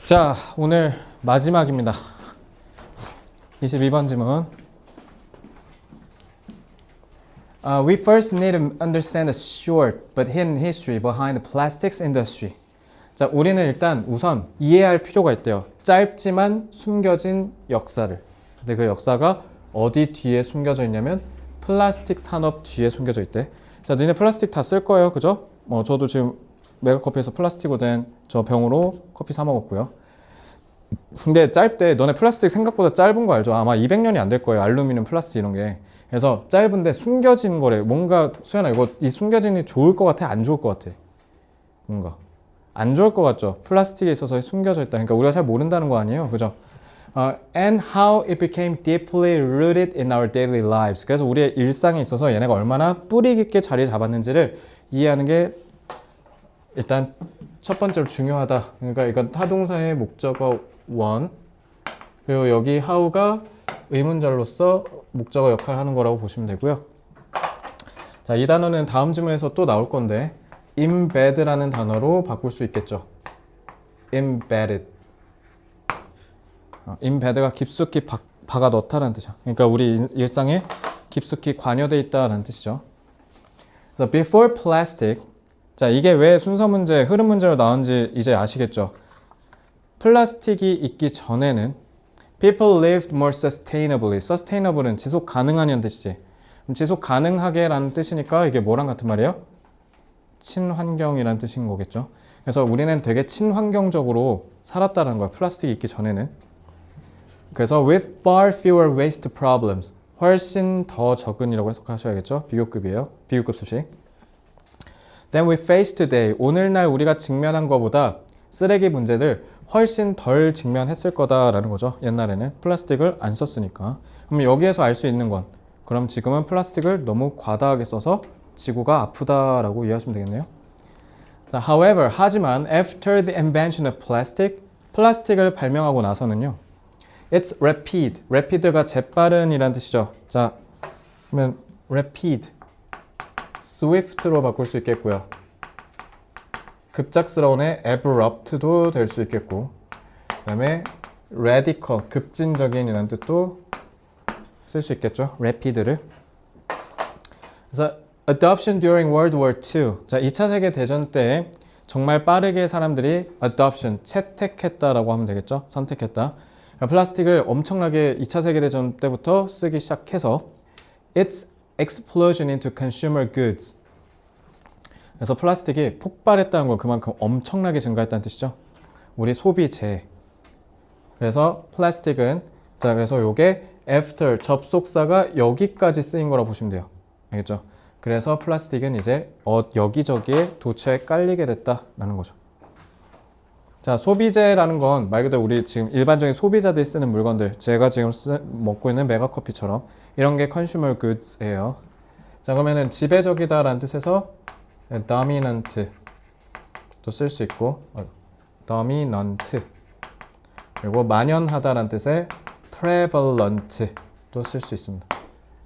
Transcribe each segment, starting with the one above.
자, 오늘 마지막입니다. 22번 질문. We first need to understand the short but hidden history behind the plastics industry. 자, 우리는 일단 우선 이해할 필요가 있대요. 짧지만 숨겨진 역사를. 근데 그 역사가 어디 뒤에 숨겨져 있냐면 플라스틱 산업 뒤에 숨겨져 있대. 자, 너네 플라스틱 다 쓸 거예요. 그죠? 저도 지금 메가커피에서 플라스틱으로 된 저 병으로 커피 사 먹었고요. 근데 짧대. 너네 플라스틱 생각보다 짧은 거 알죠? 아마 200년이 안 될 거예요. 알루미늄, 플라스틱 이런 게. 그래서 짧은데 숨겨진 거래. 뭔가 수연아 이거 이 숨겨진이 좋을 것 같아? 안 좋을 것 같아? 뭔가 안 좋을 것 같죠? 플라스틱에 있어서 숨겨져 있다. 그러니까 우리가 잘 모른다는 거 아니에요? 그죠? And how it became deeply rooted in our daily lives. 그래서 우리의 일상에 있어서 얘네가 얼마나 뿌리 깊게 자리 잡았는지를 이해하는 게 일단 첫 번째로 중요하다. 그러니까 이건 타동사의 목적어 원, 그리고 여기 how가 의문절로서 목적어 역할을 하는 거라고 보시면 되고요. 자, 이 단어는 다음 지문에서 또 나올 건데 embed라는 단어로 바꿀 수 있겠죠. embedded. embed가 깊숙이 박아 넣다라는 뜻이야. 그러니까 우리 일상에 깊숙이 관여돼 있다라는 뜻이죠. 그래서 before plastic. 자, 이게 왜 순서 문제, 흐름 문제로 나온지 이제 아시겠죠? 플라스틱이 있기 전에는 people lived more sustainably. sustainable은 지속 가능하냐는 뜻이지. 지속 가능하게 라는 뜻이니까 이게 뭐랑 같은 말이에요? 친환경이라는 뜻인 거겠죠. 그래서 우리는 되게 친환경적으로 살았다는 거야. 플라스틱이 있기 전에는. 그래서 with far fewer waste problems. 훨씬 더 적은이라고 해석하셔야겠죠. 비교급이에요. 비교급 수식. Then we face today. 오늘날 우리가 직면한 것보다 쓰레기 문제를 훨씬 덜 직면했을 거다라는 거죠. 옛날에는 플라스틱을 안 썼으니까. 그럼 여기에서 알 수 있는 건 그럼 지금은 플라스틱을 너무 과다하게 써서 지구가 아프다라고 이해하시면 되겠네요. 자, however, 하지만 after the invention of plastic, 플라스틱을 발명하고 나서는요. It's rapid. rapid가 재빠른이라는 뜻이죠. 자, 그러면 rapid, swift로 바꿀 수 있겠고요. 급작스러운의 abrupt도 될 수 있겠고, 그 다음에 radical, 급진적인이라는 뜻도 쓸 수 있겠죠. rapid를. 그래서 adoption during World War II. 자, 2차 세계대전 때 정말 빠르게 사람들이 adoption, 채택했다라고 하면 되겠죠. 선택했다. 그러니까 플라스틱을 엄청나게 2차 세계대전 때부터 쓰기 시작해서 its explosion into consumer goods. 그래서 플라스틱이 폭발했다는 건 그만큼 엄청나게 증가했다는 뜻이죠. 우리 소비재. 그래서 플라스틱은 자, 그래서 요게 after 접속사가 여기까지 쓰인 거라고 보시면 돼요. 알겠죠? 그래서 플라스틱은 이제 여기저기에 도처에 깔리게 됐다라는 거죠. 자, 소비재라는 건 말 그대로 우리 지금 일반적인 소비자들이 쓰는 물건들, 제가 지금 먹고 있는 메가커피처럼 이런 게 consumer goods예요. 자, 그러면은 지배적이다 라는 뜻에서 dominant 또 쓸 수 있고 dominant, 그리고 만연하다 라는 뜻의 prevalent 또 쓸 수 있습니다.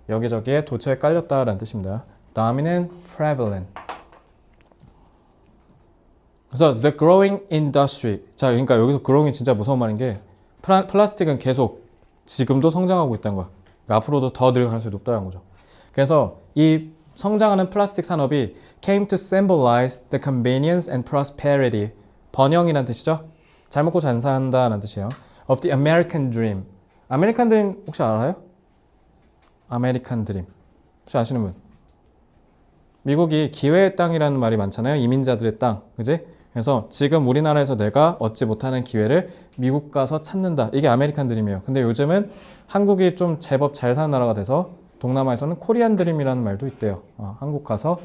여기저기에 도처에 깔렸다 라는 뜻입니다. dominant, prevalent. 그래서 the growing industry. 자, 그러니까 여기서 growing이 진짜 무서운 말인 게 플라스틱은 계속 지금도 성장하고 있다는 거야. 그러니까 앞으로도 더 늘 가능성이 높다는 거죠. 그래서 이 성장하는 플라스틱 산업이 came to symbolize the convenience and prosperity. 번영이라는 뜻이죠. 잘 먹고 잘 산다라는 뜻이에요. of the American dream. 아메리칸 드림 혹시 알아요? 아메리칸 드림. 혹시 아시는 분? 미국이 기회의 땅이라는 말이 많잖아요. 이민자들의 땅. 그지? 그래서 지금 우리나라에서 내가 얻지 못하는 기회를 미국 가서 찾는다. 이게 아메리칸 드림이에요. 근데 요즘은 한국이 좀 제법 잘 사는 나라가 돼서 동남아에서는 코리안 드림이라는 말도 있대요. 한국 가서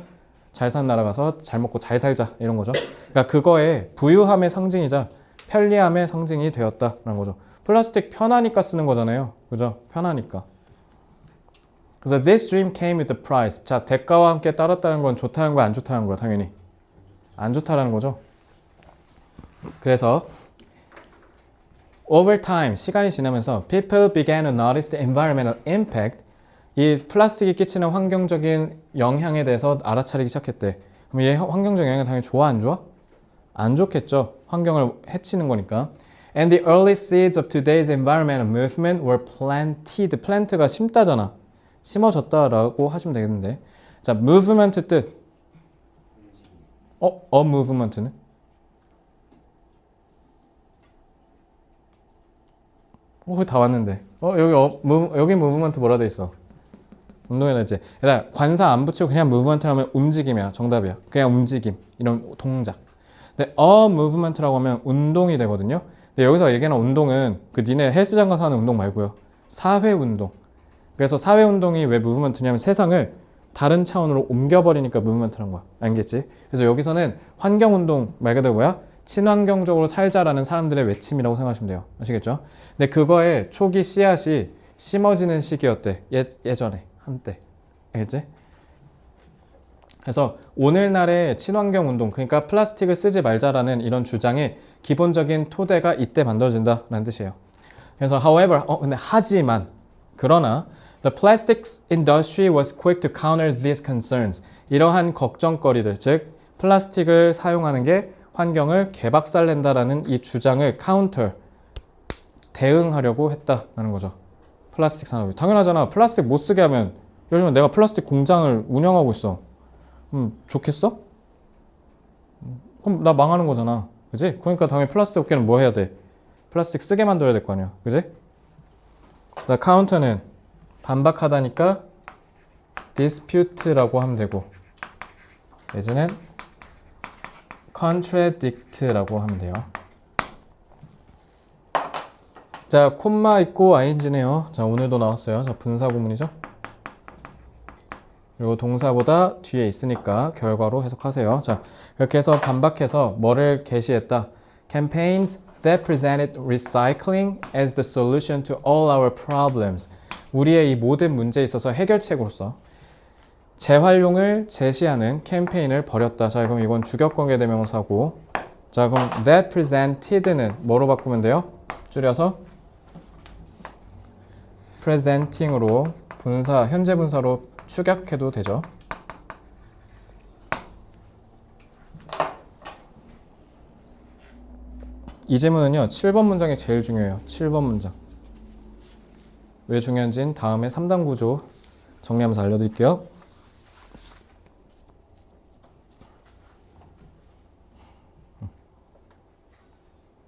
잘 사는 나라 가서 잘 먹고 잘 살자 이런 거죠. 그러니까 그거의 부유함의 상징이자 편리함의 상징이 되었다라는 거죠. 플라스틱 편하니까 쓰는 거잖아요. 그죠? 편하니까. 그래서 this dream came with a price. 자, 대가와 함께 따랐다는 건 좋다는 거야, 안 좋다는 거야? 당연히 안 좋다라는 거죠. 그래서 over time, 시간이 지나면서 people began to notice the environmental impact. 이 플라스틱이 끼치는 환경적인 영향에 대해서 알아차리기 시작했대. 그럼 얘 환경적 영향은 당연히 좋아, 안 좋아? 안 좋겠죠. 환경을 해치는 거니까. And the early seeds of today's environmental movement were planted. plant가 심다잖아. 심어졌다라고 하시면 되겠는데. 자, movement 뜻. a movement는? 거의 다 왔는데. 여기 movement 뭐라 돼 있어? 운동이라 했지. 일단 관사 안 붙이고 그냥 movement를 하면 움직임이야. 정답이야. 그냥 움직임. 이런 동작. 근데 a movement라고 하면 운동이 되거든요. 근데 여기서 얘기하는 운동은 그 니네 헬스장 가서 하는 운동 말고요. 사회 운동. 그래서 사회 운동이 왜 movement냐면 세상을 다른 차원으로 옮겨버리니까 movement라는 거야. 알겠지? 그래서 여기서는 환경 운동 말 그대로 뭐야? 친환경적으로 살자라는 사람들의 외침이라고 생각하시면 돼요. 아시겠죠? 근데 그거의 초기 씨앗이 심어지는 시기였대. 예전에 한때. 알겠지? 그래서 오늘날의 친환경 운동, 그러니까 플라스틱을 쓰지 말자라는 이런 주장의 기본적인 토대가 이때 만들어진다라는 뜻이에요. 그래서 however, 근데 하지만, 그러나 the plastics industry was quick to counter these concerns. 이러한 걱정거리들, 즉 플라스틱을 사용하는 게 환경을 개박살낸다라는 이 주장을 counter, 대응하려고 했다라는 거죠. 플라스틱 산업이. 당연하잖아. 플라스틱 못 쓰게 하면, 예를 들면 내가 플라스틱 공장을 운영하고 있어. 좋겠어? 그럼 나 망하는 거잖아. 그지? 그러니까 당연히 플라스틱 업계는 뭐 해야 돼? 플라스틱 쓰게 만들어야 될 거 아니야. 그지? 나 카운터는 반박하다니까 dispute라고 하면 되고, 예전엔 contradict라고 하면 돼요. 자, 콤마 있고 ing네요. 자, 오늘도 나왔어요. 자, 분사 구문이죠. 그리고 동사보다 뒤에 있으니까 결과로 해석하세요. 자, 이렇게 해서 반박해서 뭐를 게시했다. Campaigns that presented recycling as the solution to all our problems. 우리의 이 모든 문제에 있어서 해결책으로서 재활용을 제시하는 캠페인을 벌였다. 자, 그럼 이건 주격관계 대명사고. 자, 그럼 that presented는 뭐로 바꾸면 돼요? 줄여서 presenting으로 분사, 현재 분사로 축약해도 되죠. 이 질문은요, 7번 문장이 제일 중요해요. 7번 문장. 왜 중요한지는 다음에 3단 구조 정리하면서 알려드릴게요.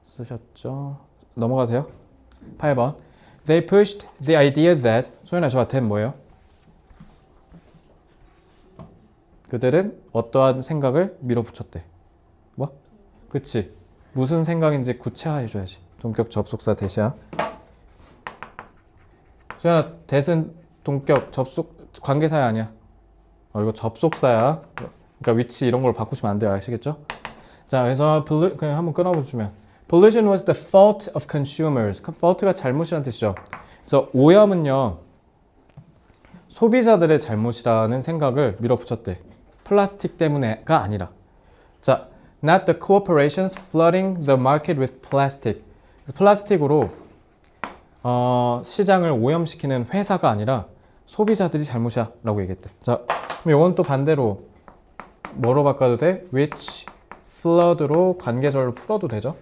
쓰셨죠? 넘어가세요. 8번. They pushed the idea that, 소연아 저한테 뭐예요? 그들은 어떠한 생각을 밀어붙였대. 뭐? 그치. 무슨 생각인지 구체화해줘야지. 동격 접속사 대시야. 소연아, 대신 동격 접속 관계사야 아니야. 이거 접속사야. 그러니까 위치 이런 걸 바꾸시면 안 돼요. 아시겠죠? 자, 그래서 그냥 한번 끊어보시면 Pollution was the fault of consumers. fault가 잘못이라는 뜻이죠. 그래서 오염은요, 소비자들의 잘못이라는 생각을 밀어붙였대. 플라스틱 때문에가 아니라. 자, not the corporations flooding the market with plastic. 플라스틱으로 시장을 오염시키는 회사가 아니라 소비자들이 잘못이야 라고 얘기했대. 자, 그럼 이건 또 반대로 뭐로 바꿔도 돼? which flood로 관계절로 풀어도 되죠.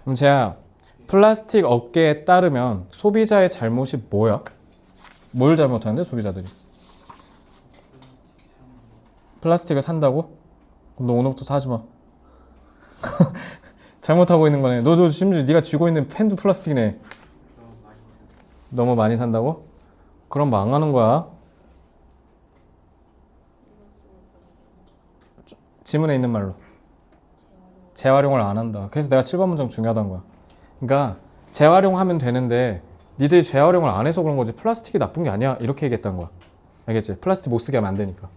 그럼 제가 플라스틱 업계에 따르면 소비자의 잘못이 뭐야? 뭘 잘못하는데 소비자들이? 플라스틱을 산다고? 그럼 너 오늘부터 사지 마. 잘못하고 있는 거네. 너도 심지어 네가 쥐고 있는 펜도 플라스틱이네. 너무 많이 산다고? 그럼 망하는 거야. 지문에 있는 말로. 재활용을 안 한다. 그래서 내가 7번 문장 중요하다는 거야. 그러니까 재활용하면 되는데 니들이 재활용을 안 해서 그런 거지 플라스틱이 나쁜 게 아니야 이렇게 얘기했다는 거야. 알겠지? 플라스틱 못 쓰게 하면 안 되니까.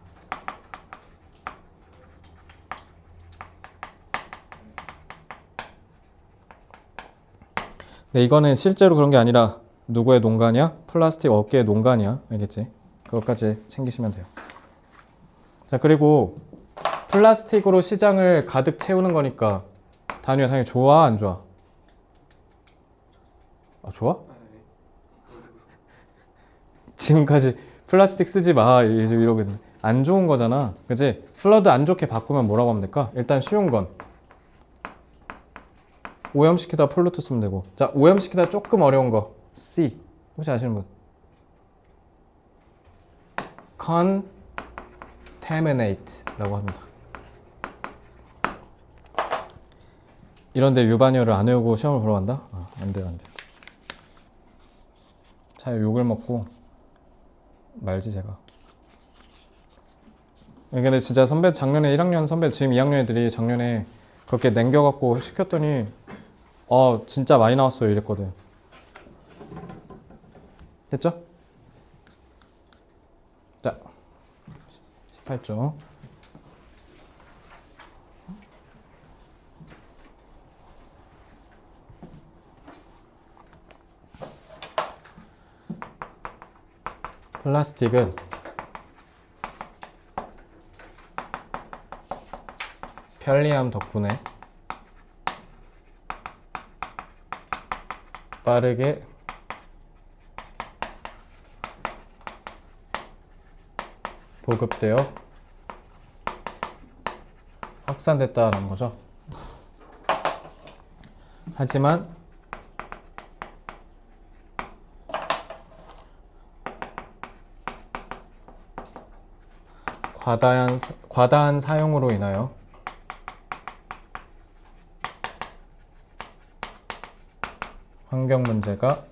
근데 이거는 실제로 그런 게 아니라 누구의 농간이야? 플라스틱 업계의 농간이야. 알겠지? 그것까지 챙기시면 돼요. 자, 그리고 플라스틱으로 시장을 가득 채우는 거니까 단위가 당연히 좋아 안 좋아? 좋아? 지금까지 플라스틱 쓰지 마 이러고 있는데 안 좋은 거잖아, 그지? 플러드 안 좋게 바꾸면 뭐라고 하면 될까? 일단 쉬운 건 오염시키다 폴루트 쓰면 되고, 자 오염시키다 조금 어려운 거 C 혹시 아시는 분? contaminate라고 합니다. 이런데 유반열을 안 외우고 시험을 보러 간다? 안 돼. 차라리 욕을 먹고 말지 제가. 근데 진짜 선배 작년에 1학년 선배 지금 2학년 애들이 작년에 그렇게 남겨갖고 시켰더니 진짜 많이 나왔어요 이랬거든. 됐죠? 자 18쪽 플라스틱은 편리함 덕분에 빠르게 보급되어 확산됐다는 거죠. 하지만 과다한 사용으로 인하여 환경 문제가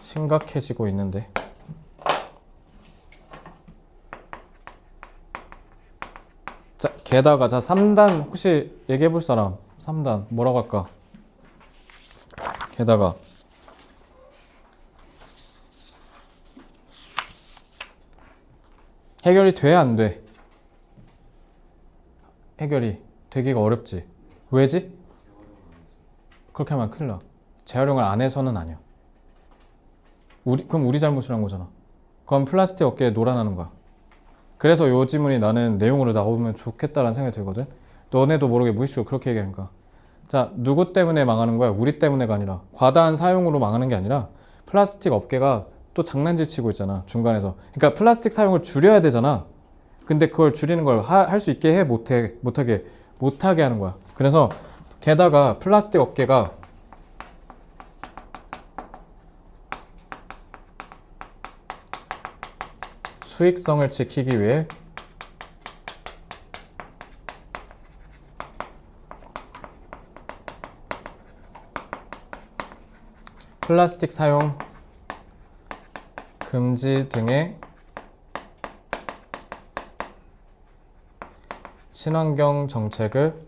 심각해지고 있는데, 자 게다가 3단 혹시 얘기해 볼 사람? 3단 뭐라고 할까? 게다가 해결이 돼, 안 돼? 해결이 되기가 어렵지. 왜지? 그렇게 하면 큰일 나. 재활용을 안 해서는 아니야. 그럼 우리 잘못이란 거잖아. 그럼 플라스틱 업계에 놀아나는 거야. 그래서 요 지문이 나는 내용으로 나오면 좋겠다라는 생각이 들거든. 너네도 모르게 무의식적으로 그렇게 얘기하니까. 자, 누구 때문에 망하는 거야? 우리 때문에가 아니라, 과다한 사용으로 망하는 게 아니라 플라스틱 업계가 또 장난질 치고 있잖아 중간에서. 그러니까 플라스틱 사용을 줄여야 되잖아. 근데 그걸 줄이는 걸 할 수 있게 해? 못하게 하는 거야. 그래서 게다가 플라스틱 업계가 수익성을 지키기 위해 플라스틱 사용 금지 등의 친환경 정책을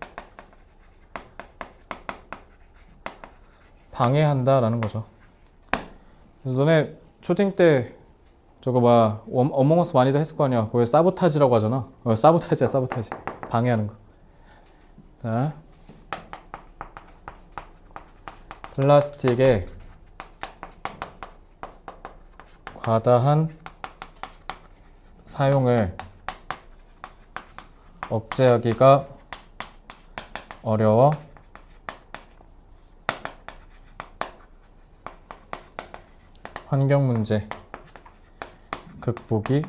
방해한다라는 거죠. 그래서 너네 초딩 때 저거 어몽어스 많이들 했을 거 아니야. 그걸 사보타지라고 하잖아. 사보타지야, 사보타지. 방해하는 거. 자, 플라스틱의 과다한 사용을 억제하기가 어려워 환경 문제 극복이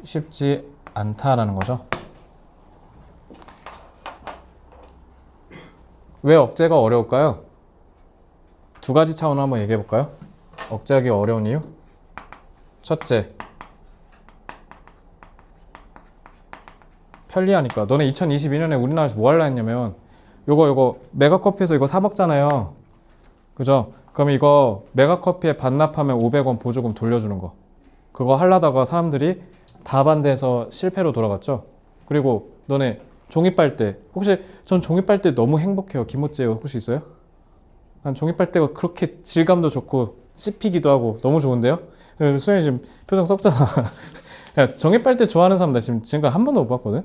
쉽지 않다라는 거죠. 왜 억제가 어려울까요? 두 가지 차원을 한번 얘기해 볼까요? 억제하기 어려운 이유. 첫째, 편리하니까. 너네 2022년에 우리나라에서 뭐 하려 했냐면 요거 메가커피에서 이거 사 먹잖아요. 그죠? 그럼 이거 메가커피에 반납하면 500원 보조금 돌려주는 거. 그거 하려다가 사람들이 다 반대해서 실패로 돌아갔죠. 그리고 너네 종이빨대. 혹시 전 종이빨대 너무 행복해요. 김모찌 혹시 있어요? 난 종이빨대가 그렇게 질감도 좋고 씹히기도 하고 너무 좋은데요? 수현이 지금 표정 썩잖아. 야, 종이빨대 좋아하는 사람 나 지금까지 한 번도 못 봤거든?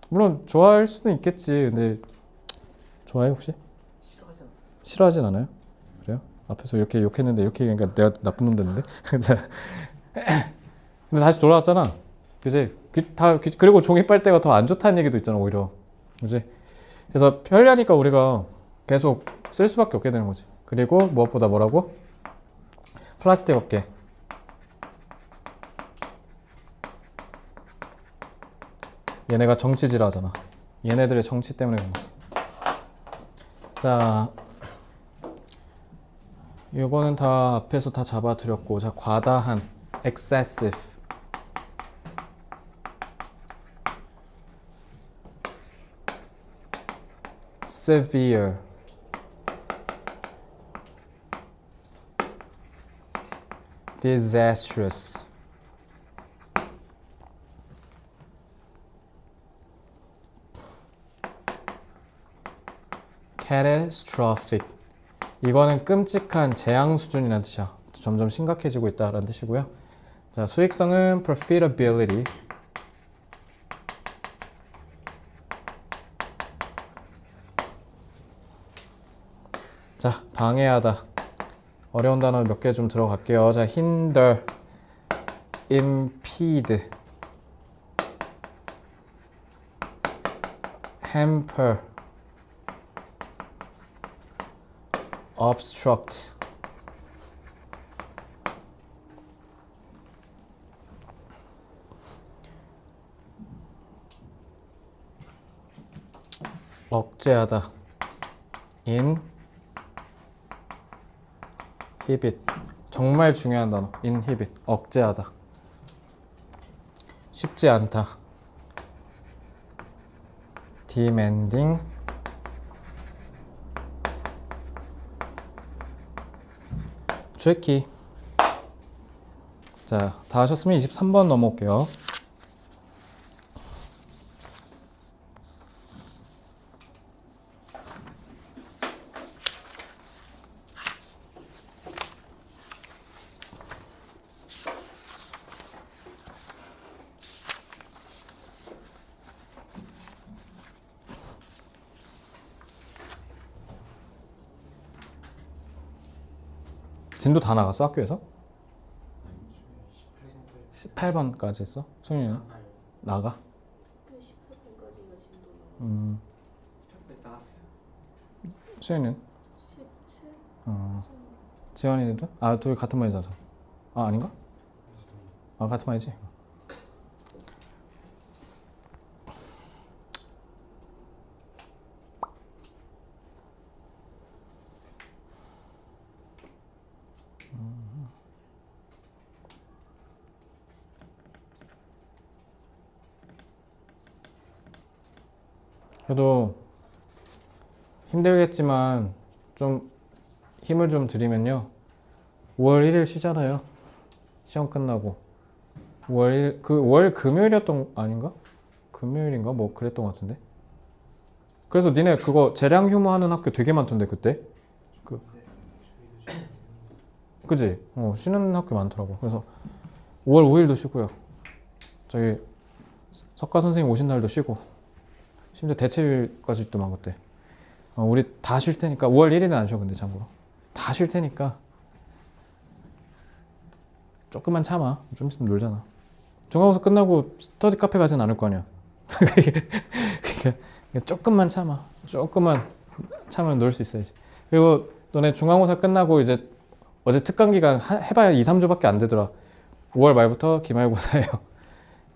물론 좋아할 수도 있겠지. 근데 좋아해 혹시? 싫어하진 않아요? 그래요? 앞에서 이렇게 욕했는데 이렇게 얘기하니까 내가 나쁜 놈 됐는데? 근데 다시 돌아왔잖아. 그지? 그리고 종이빨대가 더 안 좋다는 얘기도 있잖아 오히려. 그지? 그래서 편리하니까 우리가 계속 쓸 수밖에 없게 되는 거지. 그리고 무엇보다 뭐라고? 플라스틱 업계. 얘네가 정치질 하잖아. 얘네들의 정치 때문에 그런 거지. 자, 이거는 다 앞에서 다 잡아드렸고, 자, 과다한, excessive. severe. disastrous. catastrophic. 이거는 끔찍한 재앙 수준이라는 뜻이야. 점점 심각해지고 있다라는 뜻이고요. 자, 수익성은 profitability. 자, 방해하다. 어려운 단어 몇 개 좀 들어갈게요. 자, hinder, impede, hamper, obstruct. 억제하다. inhibit. 정말 중요한 단어. inhibit. 억제하다. 쉽지 않다. demanding. tricky. 자, 다 하셨으면 23번 넘어올게요. 진도 다 나갔어 학교에서? 18번까지 했어? 소윤이는? 나가? 18번까지가 진도 나갔어요. 수윤이는? 17? 지원이도? 아, 둘이 같은 반이잖아. 아, 아닌가? 아, 같은 반이지? 그래도 힘들겠지만 좀 힘을 좀 드리면요. 5월 1일 쉬잖아요. 시험 끝나고. 5월 1일, 월 금요일이었던, 아닌가? 금요일인가? 뭐 그랬던 것 같은데. 그래서 니네 그거 재량 휴무 하는 학교 되게 많던데, 그때? 그지? 쉬는 학교 많더라고. 그래서 5월 5일도 쉬고요. 저기 석가 선생님 오신 날도 쉬고. 심지어 대체일까지도 막 그때. 우리 다 쉴 테니까 5월 1일은 안 쉬어 근데 참고로. 다 쉴 테니까 조금만 참아. 좀 있으면 놀잖아. 중간고사 끝나고 스터디 카페 가진 않을 거 아니야. 그러니까 조금만 참아. 조금만 참으면 놀 수 있어야지. 그리고 너네 중간고사 끝나고 이제 어제 특강 기간 해봐야 2, 3주밖에 안 되더라. 5월 말부터 기말고사예요.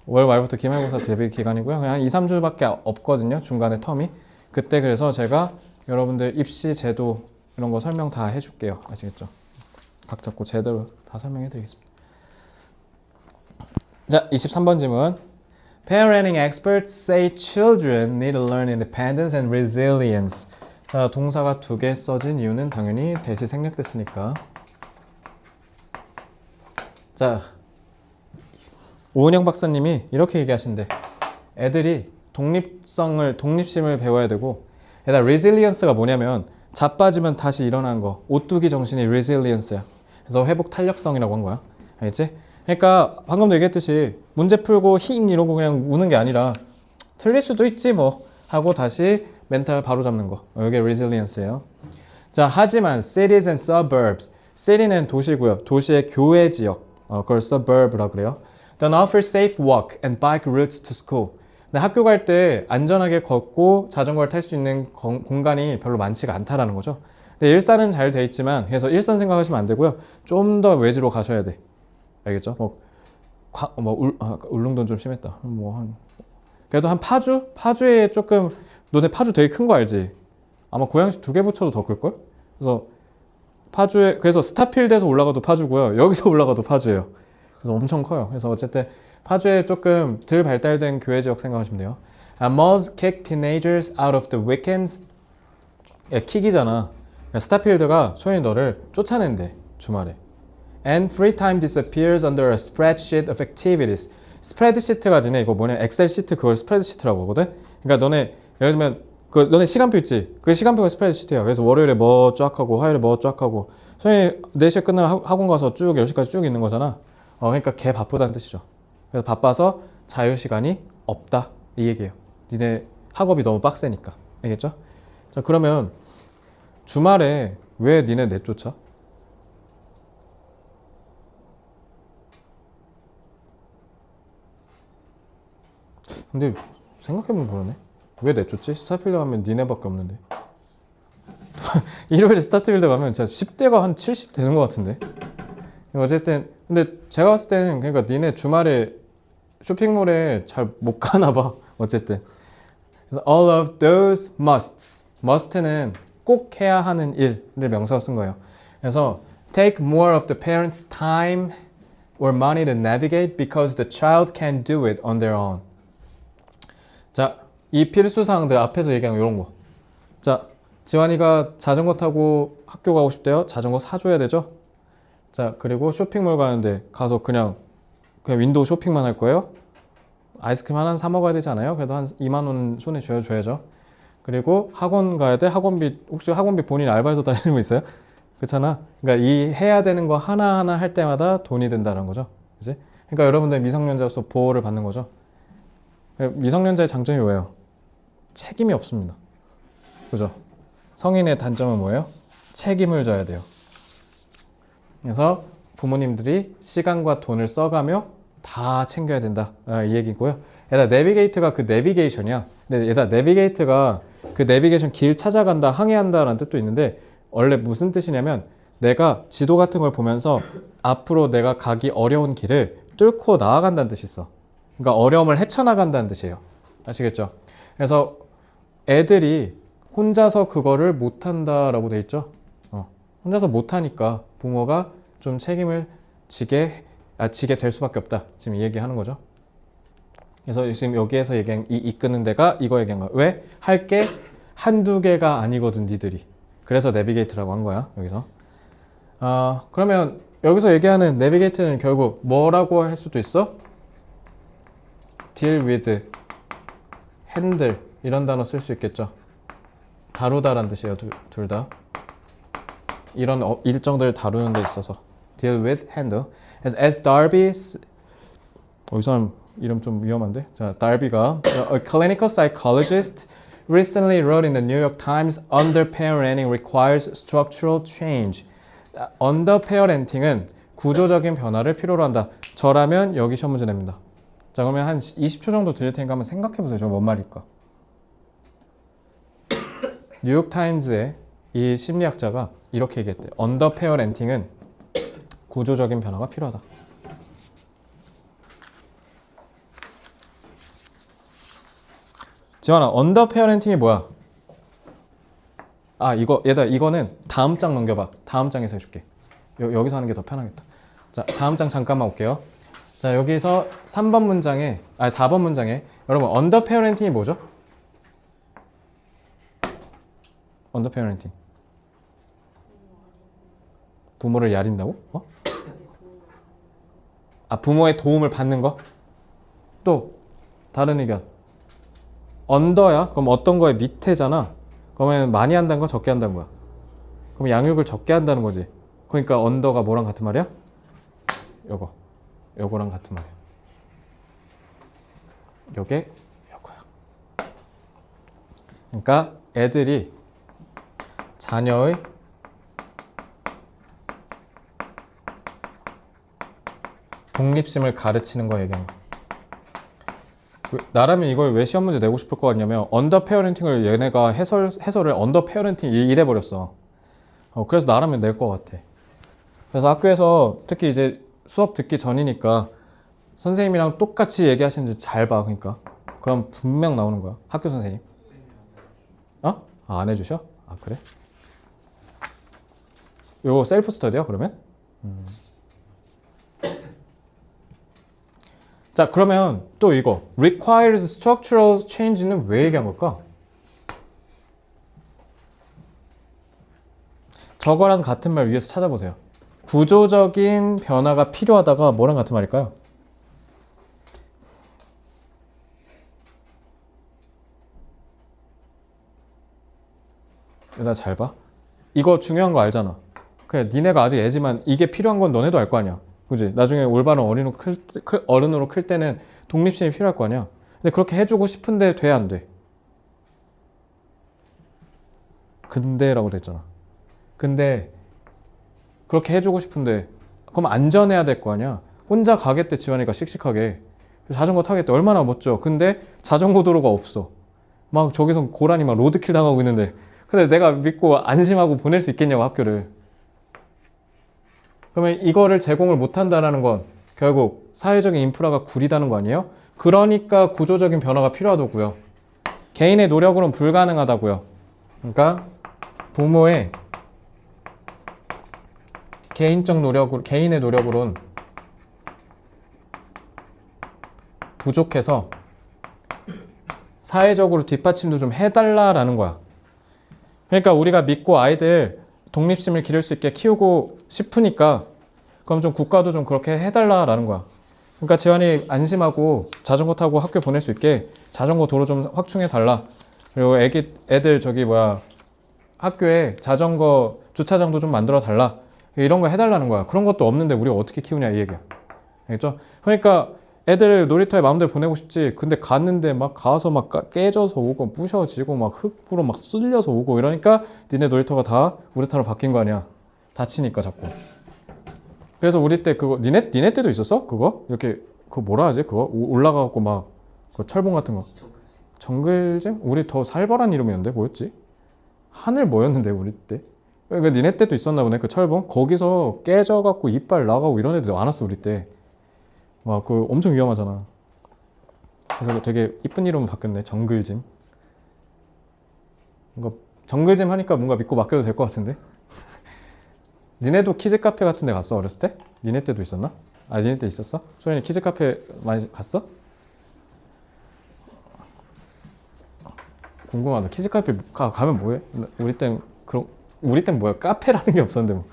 5월 말부터 기말고사 대비 기간이고요. 그냥 한 2, 3주밖에 없거든요. 중간에 텀이. 그때 그래서 제가 여러분들 입시 제도 이런 거 설명 다 해줄게요. 아시겠죠? 각 잡고 제대로 다 설명해 드리겠습니다. 자, 23번 질문. Parenting experts say children need to learn independence and resilience. 자, 동사가 2개 써진 이유는 당연히 대시 생략됐으니까. 자, 오은영 박사님이 이렇게 얘기하신대. 애들이 독립심을 배워야 되고, 얘들아, resilience가 뭐냐면 자빠지면 다시 일어나는 거. 오뚜기 정신이 resilience야. 그래서 회복 탄력성이라고 한 거야. 알겠지? 그러니까 방금도 얘기했듯이 문제 풀고 힝 이러고 그냥 우는 게 아니라 틀릴 수도 있지 뭐 하고 다시 멘탈 바로 잡는 거. 이게 resilience예요. 자, 하지만 cities and suburbs. city는 도시고요. 도시의 교외 지역. 그걸 suburb이라고 그래요. Don't offer safe walk and bike routes to school. 근데 학교 갈 때 안전하게 걷고 자전거를 탈 수 있는 공간이 별로 많지가 않다라는 거죠. 근데 일산은 잘 돼 있지만, 그래서 일산 생각하시면 안 되고요. 좀 더 외지로 가셔야 돼. 알겠죠? 울릉도는 좀 심했다. 그래도 한 파주? 파주에 조금, 너네 파주 되게 큰 거 알지? 아마 고양시 2개 붙여도 더 클걸? 그래서 파주에, 그래서 스타필드에서 올라가도 파주고요. 여기서 올라가도 파주예요. 그래서 엄청 커요. 그래서 어쨌든 파주에 조금 덜 발달된 교외 지역 생각하시면 돼요. Malls kick teenagers out of the weekends. 킥이잖아. 스타필드가 소연이 너를 쫓아낸대, 주말에. And free time disappears under a spreadsheet of activities. 스프레드시트가 지네. 이거 뭐냐? 엑셀 시트, 그걸 스프레드시트라고 하거든? 그러니까 너네, 예를 들면, 너네 시간표 있지? 그 시간표가 스프레드시트야. 그래서 월요일에 뭐 쫙 하고, 화요일에 뭐 쫙 하고. 소연이 4시에 끝나면 학원 가서 쭉 10시까지 쭉 있는 거잖아. 그러니까 걔 바쁘다는 뜻이죠. 그래서 바빠서 자유시간이 없다. 이 얘기예요. 니네 학업이 너무 빡세니까. 알겠죠? 자, 그러면 주말에 왜 니네 내쫓아? 근데 생각해보면 그러네. 왜 내쫓지? 스타필드 가면 니네밖에 없는데. 일요일에 스타필드 가면 진짜 10대가 한 70 되는 것 같은데. 어쨌든 근데 제가 봤을 때는 그러니까 니네 주말에 쇼핑몰에 잘 못 가나 봐. 어쨌든. 그래서 all of those musts. must는 꼭 해야 하는 일을 명사로 쓴 거예요. 그래서 take more of the parents' time or money to navigate because the child can't do it on their own. 자, 이 필수 사항들 앞에서 얘기한 이런 거. 자, 지환이가 자전거 타고 학교 가고 싶대요. 자전거 사줘야 되죠. 자, 그리고 쇼핑몰 가는데 가서 그냥 윈도우 쇼핑만 할 거예요. 아이스크림 하나 사 먹어야 되지 않아요? 그래도 한 2만 원 손에 줘야죠. 그리고 학원 가야 돼. 학원비, 혹시 학원비 본인 알바해서 다니는 거 있어요? 그렇잖아. 그러니까 이 해야 되는 거 하나하나 할 때마다 돈이 든다는 거죠. 그지? 그러니까 여러분들 미성년자로서 보호를 받는 거죠. 미성년자의 장점이 뭐예요? 책임이 없습니다. 그죠? 성인의 단점은 뭐예요? 책임을 져야 돼요. 그래서 부모님들이 시간과 돈을 써가며 다 챙겨야 된다. 이 얘기고요. 얘들아, 내비게이트가 그 내비게이션이야. 근데 얘들아, 내비게이트가 그 내비게이션 길 찾아간다, 항해한다 라는 뜻도 있는데 원래 무슨 뜻이냐면 내가 지도 같은 걸 보면서 앞으로 내가 가기 어려운 길을 뚫고 나아간다는 뜻이 있어. 그러니까 어려움을 헤쳐나간다는 뜻이에요. 아시겠죠? 그래서 애들이 혼자서 그거를 못한다라고 돼 있죠. 혼자서 못하니까 부모가 좀 책임을 지게 될 수밖에 없다. 지금 이 얘기하는 거죠. 그래서 지금 여기에서 얘기한 이 이끄는 데가 이거 얘기한 거야. 왜? 할 게 한두 개가 아니거든, 니들이. 그래서 내비게이트라고 한 거야, 여기서. 그러면 여기서 얘기하는 내비게이트는 결국 뭐라고 할 수도 있어? deal with, handle 이런 단어 쓸 수 있겠죠. 다루다란 뜻이에요, 둘 다. 이런 일정들을 다루는 데 있어서 deal with, handle. As Darby, 이 사람 이름 좀 위험한데? 자, Darby가 a clinical psychologist recently wrote in the New York Times, underparenting requires structural change. underparenting은 구조적인 변화를 필요로 한다. 저라면 여기 시험 문제 냅니다. 자, 그러면 한 20초 정도 드릴 테니까 한번 생각해 보세요. 저 뭔 말일까? 뉴욕타임즈의 이 심리학자가 이렇게 얘기했대. 언더페어렌팅은 구조적인 변화가 필요하다. 지환아, 언더페어렌팅이 뭐야? 이거는 다음 장 넘겨봐. 다음 장에서 해줄게. 여기서 하는 게 더 편하겠다. 자, 다음 장 잠깐만 올게요. 자, 여기서 4번 문장에 여러분, 언더페어렌팅이 뭐죠? 언더페어렌팅. 부모를 야린다고? 부모의 도움을 받는 거? 또 다른 의견. 언더야? 그럼 어떤 거에 밑에잖아. 그러면 많이 한다는 거, 적게 한다는 거야. 그럼 양육을 적게 한다는 거지. 그러니까 언더가 뭐랑 같은 말이야? 요거랑 같은 말이야. 요게 요거야. 그러니까 애들이 자녀의 독립심을 가르치는 거 얘기하는 거야. 나라면 이걸 왜 시험 문제 내고 싶을 것 같냐면 언더 페어렌팅을 얘네가 해설을 언더 페어렌팅 이래 버렸어. 그래서 나라면 낼 것 같아. 그래서 학교에서 특히 이제 수업 듣기 전이니까 선생님이랑 똑같이 얘기하시는지 잘 봐. 그러니까 그럼 분명 나오는 거야. 학교 선생님. 어? 안 해주셔? 아 그래? 요거 셀프 스터디야 그러면? 자 그러면 또 이거 requires structural change는 왜 얘기한 걸까? 저거랑 같은 말 위에서 찾아보세요. 구조적인 변화가 필요하다가 뭐랑 같은 말일까요? 나 잘 봐. 이거 중요한 거 알잖아. 그래, 니네가 아직 애지만 이게 필요한 건 너네도 알 거 아니야. 그지? 나중에 올바른 어른으로 클 때는 독립심이 필요할 거 아니야. 근데 그렇게 해주고 싶은데 돼, 안 돼? 근데라고 됐잖아. 근데 그렇게 해주고 싶은데 그럼 안전해야 될 거 아니야. 혼자 가겠대 지원이가 씩씩하게. 자전거 타겠대. 얼마나 멋져. 근데 자전거 도로가 없어. 막 저기서 고라니 막 로드킬 당하고 있는데 근데 내가 믿고 안심하고 보낼 수 있겠냐고 학교를. 그러면 이거를 제공을 못한다는 건 결국 사회적인 인프라가 구리다는 거 아니에요? 그러니까 구조적인 변화가 필요하다고요. 개인의 노력으로는 불가능하다고요. 그러니까 부모의 개인의 노력으로는 부족해서 사회적으로 뒷받침도 좀 해달라라는 거야. 그러니까 우리가 믿고 아이들 독립심을 기를 수 있게 키우고 싶으니까 그럼 좀 국가도 좀 그렇게 해달라라는 거야. 그러니까 재환이 안심하고 자전거 타고 학교 보낼 수 있게 자전거 도로 좀 확충해 달라. 그리고 애들 학교에 자전거 주차장도 좀 만들어 달라. 이런 거 해달라는 거야. 그런 것도 없는데 우리가 어떻게 키우냐 이 얘기야. 알겠죠? 그러니까 애들 놀이터에 마음대로 보내고 싶지. 근데 갔는데 막 가서 막 깨져서 오고 부셔지고 막 흙으로 막 쓸려서 오고 이러니까 니네 놀이터가 다 우레탄으로 바뀐 거 아니야. 다치니까 자꾸. 그래서 우리 때 그거 니네 때도 있었어? 그거? 이렇게 그거 뭐라 하지? 그거 올라가갖고 막 그 철봉 같은 거. 정글잼? 우리 더 살벌한 이름이었는데 뭐였지? 하늘 뭐였는데 우리 때? 그러니까 니네 때도 있었나 보네. 그 철봉 거기서 깨져갖고 이빨 나가고 이런 애들 많았어 우리 때. 와, 그거 엄청 위험하잖아. 그래서 되게 이쁜 이름은 바뀌었네. 정글짐. 뭔가 정글짐 하니까 뭔가 믿고 맡겨도 될 것 같은데. 니네도 키즈 카페 같은 데 갔어 어렸을 때? 니네 때도 있었나? 아 니네 때 있었어? 소연이 키즈 카페 많이 갔어? 궁금하다. 키즈 카페 가면 뭐해? 우리 땐 뭐야? 카페라는 게 없었는데 뭐.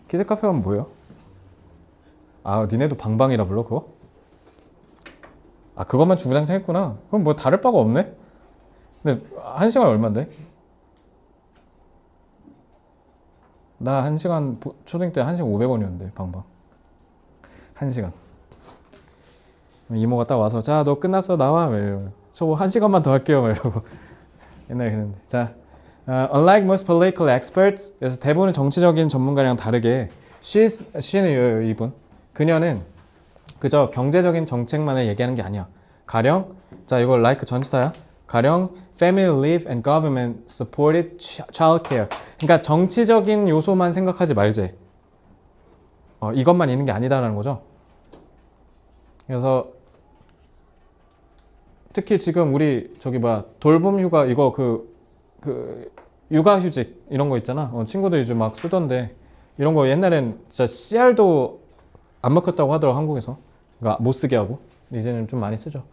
키즈 카페 가면 뭐야? 아 니네도 방방이라 불러 그거? 아 그것만 주구장창 했구나. 그럼 뭐 다를 바가 없네? 근데 1시간 얼만데? 나 1시간 초등 때 1시간 500원이었는데 방방 1시간. 이모가 딱 와서 자 너 끝났어 나와 이러고 저 1시간만 더 할게요 이러고 옛날에 그랬는데. 자 unlike most political experts, 그래서 대부분의 정치적인 전문가랑 다르게 she는 이분 그녀는 그저 경제적인 정책만을 얘기하는 게 아니야. 가령 자 이거 like 전치사야. 가령 family leave and government supported childcare. 그러니까 정치적인 요소만 생각하지 말제. 이것만 있는 게 아니다라는 거죠. 그래서 특히 지금 우리 돌봄 휴가 이거 그 육아휴직 이런 거 있잖아. 친구들이 요즘 막 쓰던데 이런 거 옛날엔 진짜 CR도 안 먹혔다고 하더라고 한국에서. 그러니까 못 쓰게 하고. 이제는 좀 많이 쓰죠.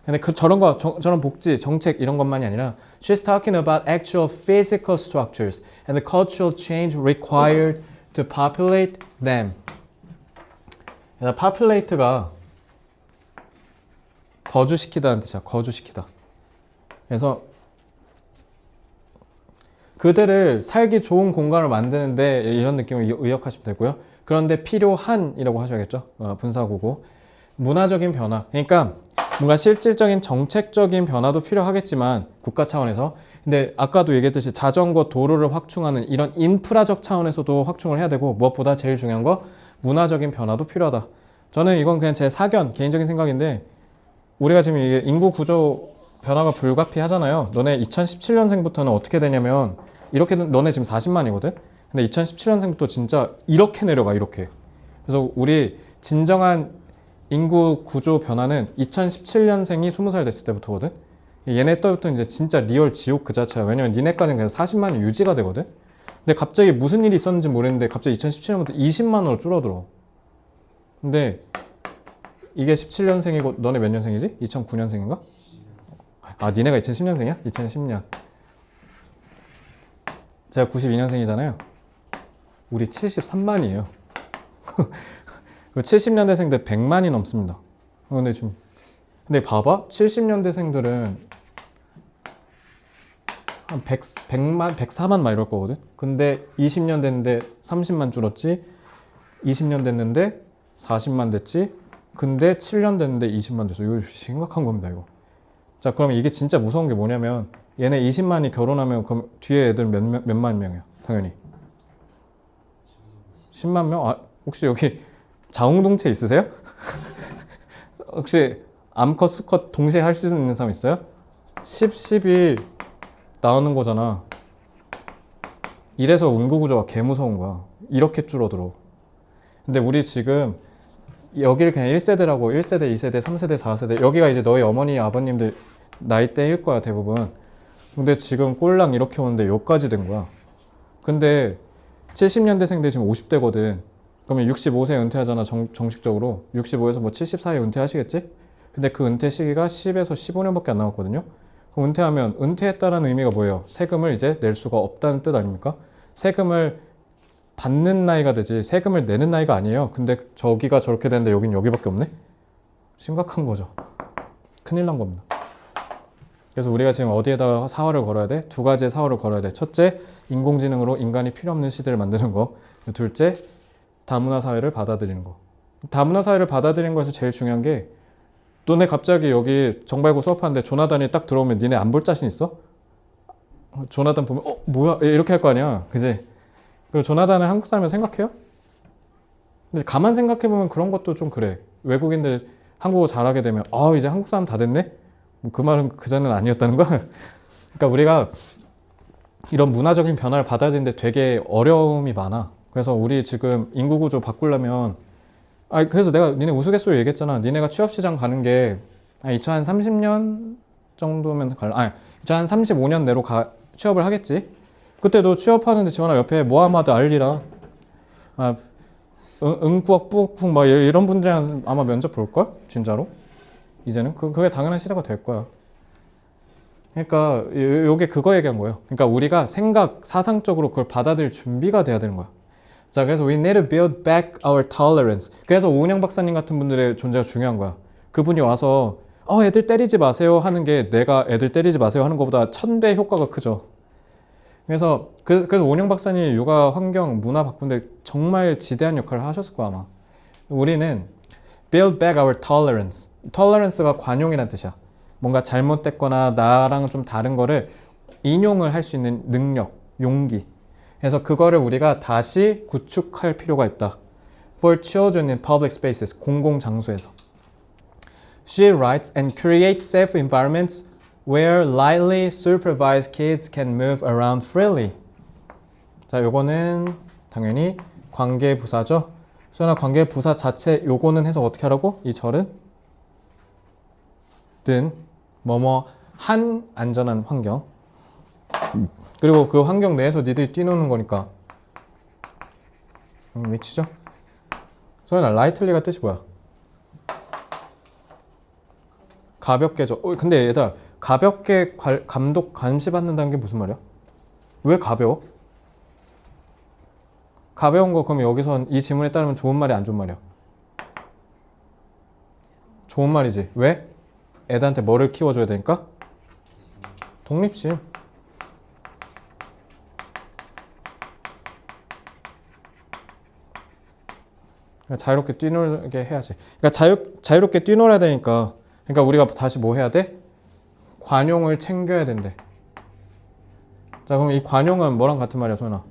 근데 저런 복지, 정책 이런 것만이 아니라 she's talking about actual physical structures and the cultural change required to populate them. populate가 거주시키다는 뜻이야. 거주시키다. 그래서 그들을 살기 좋은 공간을 만드는데 이런 느낌을 의역하시면 되고요. 그런데 필요한이라고 하셔야겠죠. 분사구고. 문화적인 변화. 그러니까 뭔가 실질적인 정책적인 변화도 필요하겠지만 국가 차원에서. 근데 아까도 얘기했듯이 자전거 도로를 확충하는 이런 인프라적 차원에서도 확충을 해야 되고 무엇보다 제일 중요한 거 문화적인 변화도 필요하다. 저는 이건 그냥 제 개인적인 생각인데 우리가 지금 이게 인구 구조 변화가 불가피하잖아요. 너네 2017년생부터는 어떻게 되냐면 이렇게 너네 지금 40만이거든. 근데 2017년생부터 진짜 이렇게 내려가 이렇게. 그래서 우리 진정한 인구 구조 변화는 2017년생이 20살 됐을 때부터거든. 얘네 때부터 이제 진짜 리얼 지옥 그 자체야. 왜냐면 니네까지는 그냥 40만이 유지가 되거든. 근데 갑자기 무슨 일이 있었는지 모르겠는데 갑자기 2017년부터 20만으로 줄어들어. 근데 이게 17년생이고 너네 몇 년생이지? 2009년생인가? 아 니네가 2010년생이야? 2010년. 제가 92년생이잖아요. 우리 73만이에요. 70년대생들 100만이 넘습니다. 근데 봐봐. 70년대생들은 한 100만, 104만 막 이럴 거거든. 근데 20년 됐는데 30만 줄었지. 20년 됐는데 40만 됐지. 근데 7년 됐는데 20만 됐어. 이거 심각한 겁니다, 이거. 자, 그럼 이게 진짜 무서운 게 뭐냐면 얘네 20만이 결혼하면 그럼 뒤에 애들 몇만 명이야? 당연히 10만 명? 아, 혹시 여기 자웅동체 있으세요? 혹시 암컷, 수컷 동시에 할 수 있는 사람 있어요? 10, 10이 나오는 거잖아. 이래서 인구구조가 개 무서운 거야. 이렇게 줄어들어. 근데 우리 지금 여기를 그냥 1세대라고 1세대, 2세대, 3세대, 4세대 여기가 이제 너희 어머니, 아버님들 나이대일 거야 대부분. 근데 지금 꼴랑 이렇게 오는데 여기까지 된 거야. 근데 70년대생들 지금 50대거든. 그러면 65세 은퇴하잖아 정식적으로. 65에서 뭐 70 사이에 은퇴하시겠지? 근데 그 은퇴 시기가 10에서 15년밖에 안 남았거든요. 그럼 은퇴하면 은퇴했다라는 의미가 뭐예요? 세금을 이제 낼 수가 없다는 뜻 아닙니까? 세금을 받는 나이가 되지 세금을 내는 나이가 아니에요. 근데 저기가 저렇게 되는데 여긴 여기밖에 없네? 심각한 거죠. 큰일 난 겁니다. 그래서 우리가 지금 어디에다가 사활을 걸어야 돼? 두 가지의 사활을 걸어야 돼. 첫째, 인공지능으로 인간이 필요 없는 시대를 만드는 거. 둘째, 다문화 사회를 받아들이는 거. 다문화 사회를 받아들이는 거에서 제일 중요한 게 너네 갑자기 여기 정발고 수업하는데 조나단이 딱 들어오면 니네 안 볼 자신 있어? 조나단 보면 뭐야? 이렇게 할 거 아니야. 그지? 그리고 조나단을 한국 사람이라 생각해요? 근데 가만 생각해보면 그런 것도 좀 그래. 외국인들 한국어 잘하게 되면 이제 한국 사람 다 됐네? 그 말은 그전에는 아니었다는 거야? 그러니까 우리가 이런 문화적인 변화를 받아들이는데 되게 어려움이 많아. 그래서 우리 지금 인구 구조 바꾸려면 그래서 내가 니네 우스갯소리 얘기했잖아. 니네가 취업시장 가는 게 2030년 정도면 2035년 내로 취업을 하겠지. 그때도 취업하는데 지원아 옆에 모하마드 알리라 응꾸억 뿌억푹 막 이런 분들이랑 아마 면접 볼걸? 진짜로? 이제는 그게 당연한 시대가 될 거야. 그러니까 요게 그거 얘기한 거예요. 그러니까 우리가 사상적으로 그걸 받아들일 준비가 돼야 되는 거야. 자, 그래서 we need to build back our tolerance. 그래서 오은영 박사님 같은 분들의 존재가 중요한 거야. 그분이 와서 애들 때리지 마세요 하는 게 내가 애들 때리지 마세요 하는 것보다 1000배 효과가 크죠. 그래서 오은영 박사님이 육아 환경 문화 바꾸는데 정말 지대한 역할을 하셨을 거야 아마. 우리는 build back our tolerance. tolerance가 관용이라는 뜻이야. 뭔가 잘못됐거나 나랑 좀 다른 거를 인용을 할 수 있는 능력, 용기. 그래서 그거를 우리가 다시 구축할 필요가 있다. For children in public spaces, 공공장소에서. She writes and creates safe environments where lightly supervised kids can move around freely. 자, 요거는 당연히 관계부사죠. 소연아, 관계부사 자체 요거는 해서 어떻게 하라고? 이 절은 든 한 안전한 환경. 그리고 그 환경 내에서 니들이 뛰노는 거니까 위치죠? 소연아, 라이틀리가 뜻이 뭐야? 가볍게 근데 얘들아, 가볍게 감독 감시받는다는 게 무슨 말이야? 왜 가벼워? 가벼운 거 그럼 여기선 이 지문에 따르면 좋은 말이 안 좋은 말이야? 좋은 말이지. 왜? 애들한테 뭐를 키워줘야 되니까? 독립심. 그러니까 자유롭게 뛰놀게 해야지. 그러니까 자유롭게 뛰놀아야 되니까. 그러니까 우리가 다시 뭐 해야 돼? 관용을 챙겨야 된대. 자, 그럼 이 관용은 뭐랑 같은 말이야, 소연아?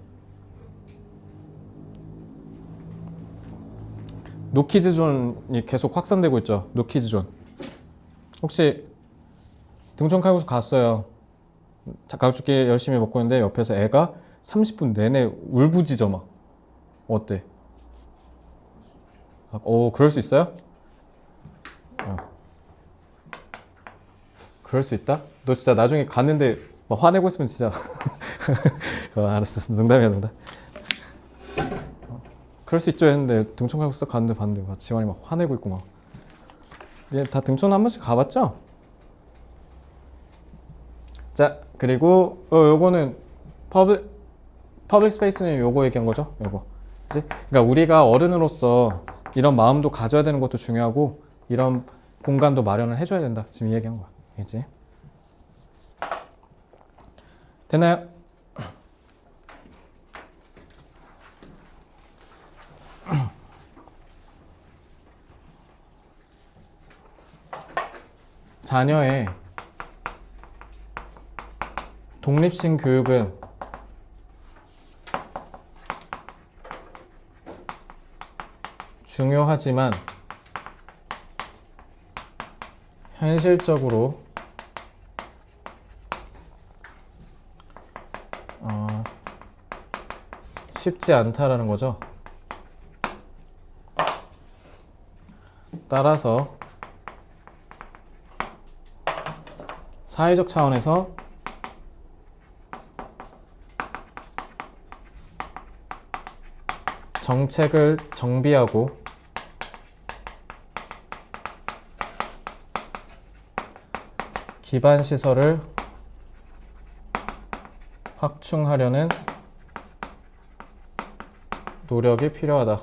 노키즈존이 계속 확산되고 있죠. 노키즈존. 혹시 등촌 칼국수 갔어요. 가족끼리 열심히 먹고 있는데 옆에서 애가 30분 내내 울부짖어 막. 어때? 그럴 수 있어요? 어. 그럴 수 있다? 너 진짜 나중에 갔는데 막 화내고 있으면 진짜 알았어. 농담이야, 농담. 그럴 수 있죠 했는데 등촌 칼국수 갔는데 봤는데 막 지원이 막 화내고 있고 막. 얘 다 등촌 한 번씩 가봤죠? 자, 그리고 요거는 퍼블릭 스페이스는 요거 얘기한 거죠? 요거. 그치? 그러니까 우리가 어른으로서 이런 마음도 가져야 되는 것도 중요하고 이런 공간도 마련을 해줘야 된다. 지금 이 얘기한 거야. 알겠지? 됐나요? 자녀의 독립심 교육은 중요하지만 현실적으로 쉽지 않다라는 거죠. 따라서 사회적 차원에서 정책을 정비하고 기반 시설을 확충하려는 노력이 필요하다.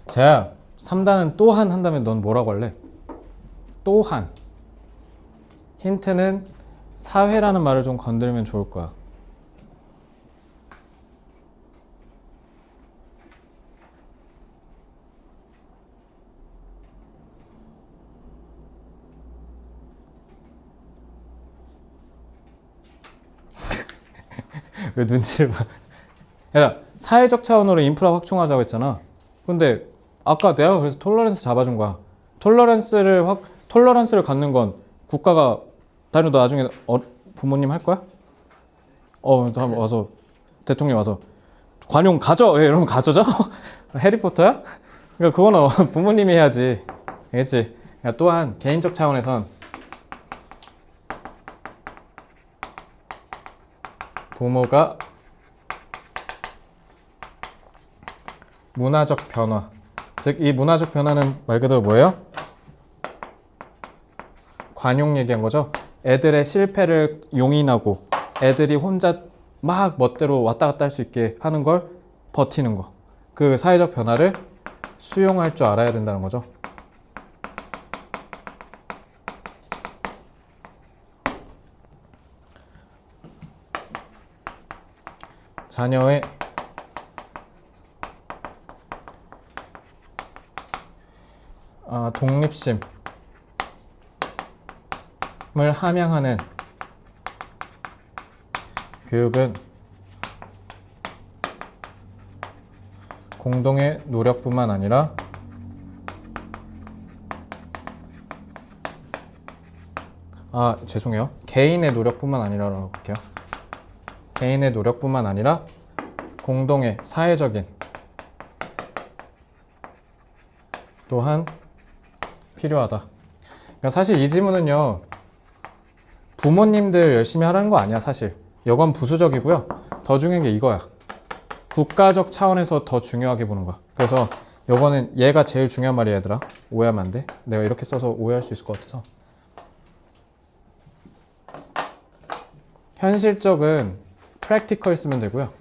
자, 3단은 또한 한다면 넌 뭐라고 할래? 또한. 힌트는 사회라는 말을 좀 건드리면 좋을 거야. 왜 눈치를 봐? 야, 사회적 차원으로 인프라 확충하자고 했잖아. 근데 아까 내가 그래서 톨러런스 잡아준 거야. 톨러런스를 갖는 건 국가가 다니 너 나중에 부모님 할 거야? 한번 와서 대통령 와서 관용 가져. 왜 이러면 가져져? 해리포터야? 그러니까 그거는 부모님이 해야지. 알겠지? 그러니까 또한 개인적 차원에선 부모가 문화적 변화, 즉 이 문화적 변화는 말 그대로 뭐예요? 관용 얘기한 거죠. 애들의 실패를 용인하고 애들이 혼자 막 멋대로 왔다 갔다 할 수 있게 하는 걸 버티는 거. 그 사회적 변화를 수용할 줄 알아야 된다는 거죠. 자녀의 독립심을 함양하는 교육은 공동의 노력뿐만 아니라 죄송해요. 개인의 노력뿐만 아니라라고 할게요. 개인의 노력뿐만 아니라 공동의 사회적인 또한 필요하다. 그러니까 사실 이 지문은요, 부모님들 열심히 하라는 거 아니야. 사실 이건 부수적이고요. 더 중요한 게 이거야. 국가적 차원에서 더 중요하게 보는 거야. 그래서 이거는 얘가 제일 중요한 말이야. 얘들아, 오해하면 안 돼. 내가 이렇게 써서 오해할 수 있을 것 같아서. 현실적은 practical 쓰면 되고요.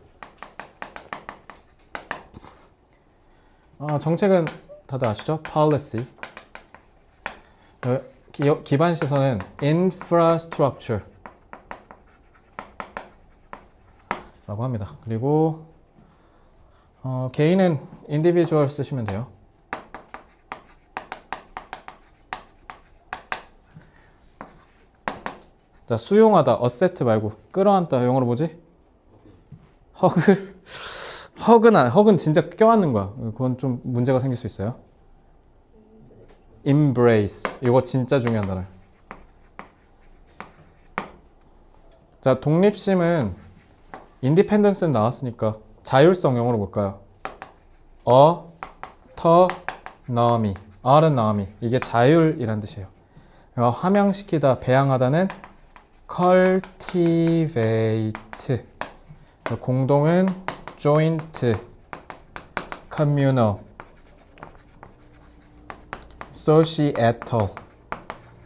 정책은 다들 아시죠? policy. 기반 시설은 infrastructure 라고 합니다. 그리고 개인은 individual 쓰시면 돼요. 자, 수용하다, accept 말고 끌어안다 영어로 뭐지? 헉은 진짜 껴안는 거야. 그건 좀 문제가 생길 수 있어요. embrace. 이거 진짜 중요한 단어예요. 자, 독립심은 independence는 나왔으니까 자율성 영어로 볼까요? autonomy. autonomy. 이게 자율이란 뜻이에요. 함양시키다, 배양하다는 cultivate. 공동은 joint, communal, societal.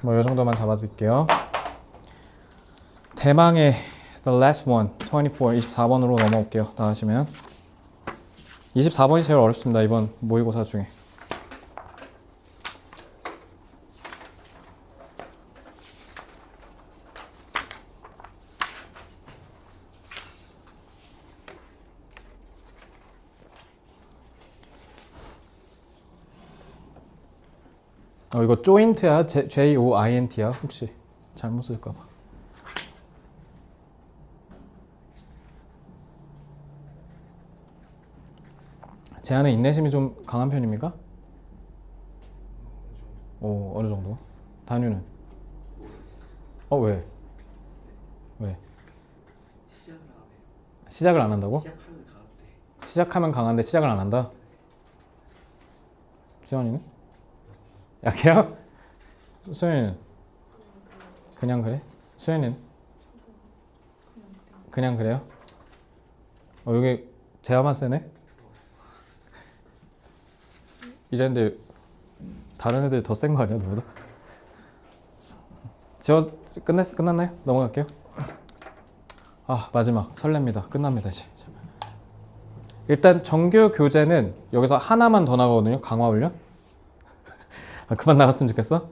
뭐 이 정도만 잡아줄게요. 대망의 the last one, 24번으로 넘어올게요. 다 하시면 24번이 제일 어렵습니다. 이번 모의고사 중에. 이거 joint야? Joint야? 혹시 잘못 쓸까봐. 제 안에 인내심이 좀 강한 편입니까? 어느 정도? 단유는? 왜? 왜? 시작을 안 해요. 시작을 안 한다고? 시작하면 강한데. 시작하면 강한데 시작을 안 한다? 지원이는? 약해요? 수현이는? 그냥 그래? 수현이는? 그냥 그래요? 여기 제아만 세네? 이랬는데 다른 애들이 더 센 거 아니야, 너보다? 끝났나요? 넘어갈게요. 마지막 설렙니다. 끝납니다 이제. 일단 정규 교재는 여기서 하나만 더 나가거든요. 강화훈련. 그만 나갔으면 좋겠어.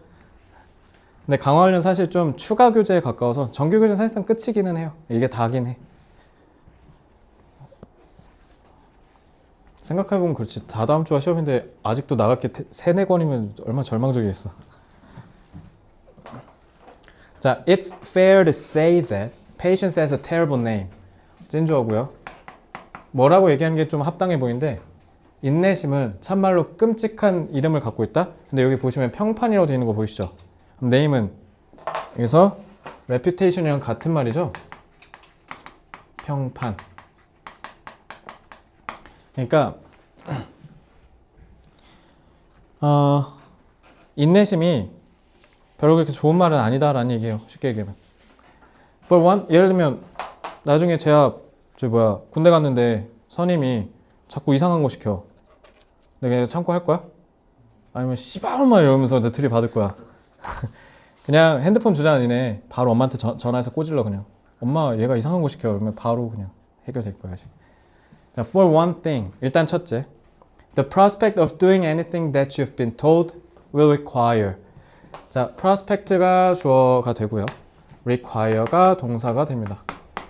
근데 강화훈련 사실 좀 추가 교재에 가까워서 정규 교재는 사실상 끝이기는 해요. 이게 다긴 해. 생각해보면 그렇지. 다 다음 주가 시험인데 아직도 나갈 게 3-4권이면 얼마나 절망적이겠어. 자, it's fair to say that patience has a terrible name. 찐주어고요. 뭐라고 얘기하는 게 좀 합당해 보이는데 인내심은 참말로 끔찍한 이름을 갖고 있다. 근데 여기 보시면 평판이라고 되어 있는 거 보이시죠? 그럼 name은 여기서 reputation이랑 같은 말이죠. 평판. 그러니까 인내심이 별로 그렇게 좋은 말은 아니다라는 얘기예요. 쉽게 얘기하면. For one, 예를 들면 나중에 제가 군대 갔는데 선임이 자꾸 이상한 거 시켜. 내가 참고 할 거야? 아니면 씨발놈아 이러면서 내 들이받을 거야. 그냥 핸드폰 주잖아 니네. 바로 엄마한테 전화해서 꼬질러 그냥. 엄마 얘가 이상한 거 시켜. 그러면 바로 그냥 해결될 거야. 자, for one thing. 일단 첫째. The prospect of doing anything that you've been told will require. 자, prospect가 주어가 되고요. require가 동사가 됩니다.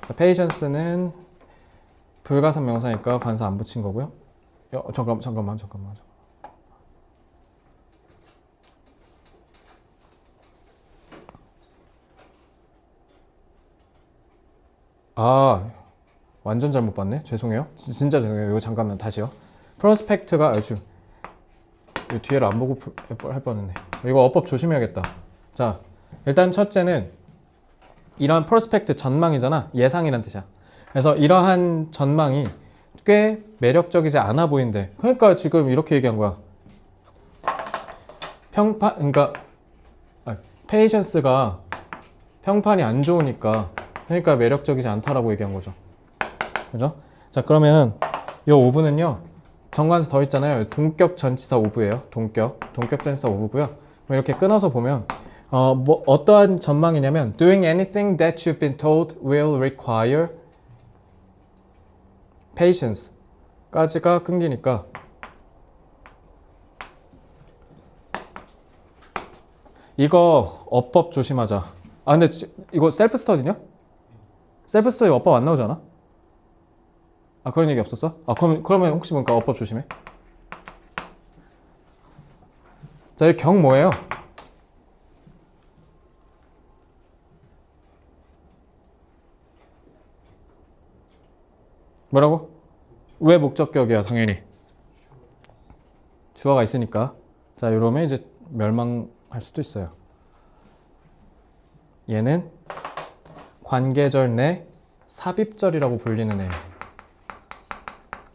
자, patience는 불가산 명사니까 관사 안 붙인 거고요. 잠깐만. 완전 잘못 봤네. 죄송해요. 진짜 죄송해요. 이거 잠깐만 다시요. 프로스펙트가 지금 뒤에를 안 보고 할 뻔했네. 이거 어법 조심해야겠다. 자, 일단 첫째는 이런 프로스펙트 전망이잖아. 예상이란 뜻이야. 그래서 이러한 전망이 꽤 매력적이지 않아 보이는데, 그러니까 지금 이렇게 얘기한 거야. 그러니까 페이션스가 평판이 안 좋으니까, 그러니까 매력적이지 않다라고 얘기한 거죠. 그죠? 자, 그러면 이 오브는요, 정관사 더 있잖아요. 동격 전치사 오브예요. 동격 전치사 오브고요. 이렇게 끊어서 보면 어떠한 전망이냐면 doing anything that you've been told will require patience 까지가 끊기니까 이거 어법 조심하자. 근데 이거 셀프 스터디냐? 셀프 스터디 어법 안 나오지 않아? 그런 얘기 없었어? 그러면 혹시 뭔가 어법 조심해. 자, 이 경 뭐예요? 뭐라고? 왜 목적격이야? 당연히 주어가 있으니까. 자, 이러면 이제 멸망할 수도 있어요. 얘는 관계절 내 삽입절이라고 불리는 애.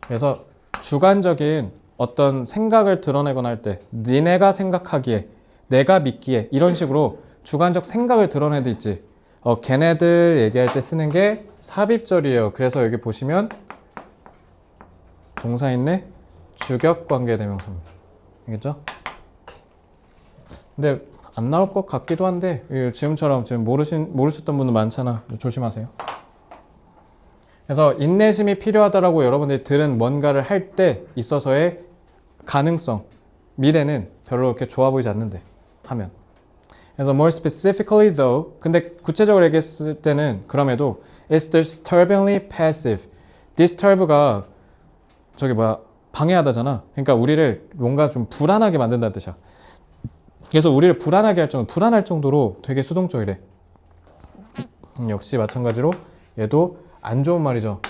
그래서 주관적인 어떤 생각을 드러내거나 할 때 니네가 생각하기에 내가 믿기에 이런 식으로 주관적 생각을 드러낼 때 있지. 걔네들 얘기할 때 쓰는 게 삽입절이에요. 그래서 여기 보시면 동사 있네 주격관계 대명사입니다. 알겠죠? 근데 안 나올 것 같기도 한데 지금처럼 지금 모르셨던 분들 많잖아. 조심하세요. 그래서 인내심이 필요하다라고 여러분들이 들은 뭔가를 할 때 있어서의 가능성, 미래는 별로 그렇게 좋아 보이지 않는데 하면. 그래서 more specifically though, 근데 구체적으로 얘기했을 때는 그럼에도 it's disturbingly passive. disturb가 저기 뭐야 방해하다잖아. 그러니까 우리를 뭔가 좀 불안하게 만든다는 뜻이야. 그래서 우리를 불안하게 할 정도, 불안할 정도로 되게 수동적이래. 역시 마찬가지로 얘도 안 좋은 말이죠.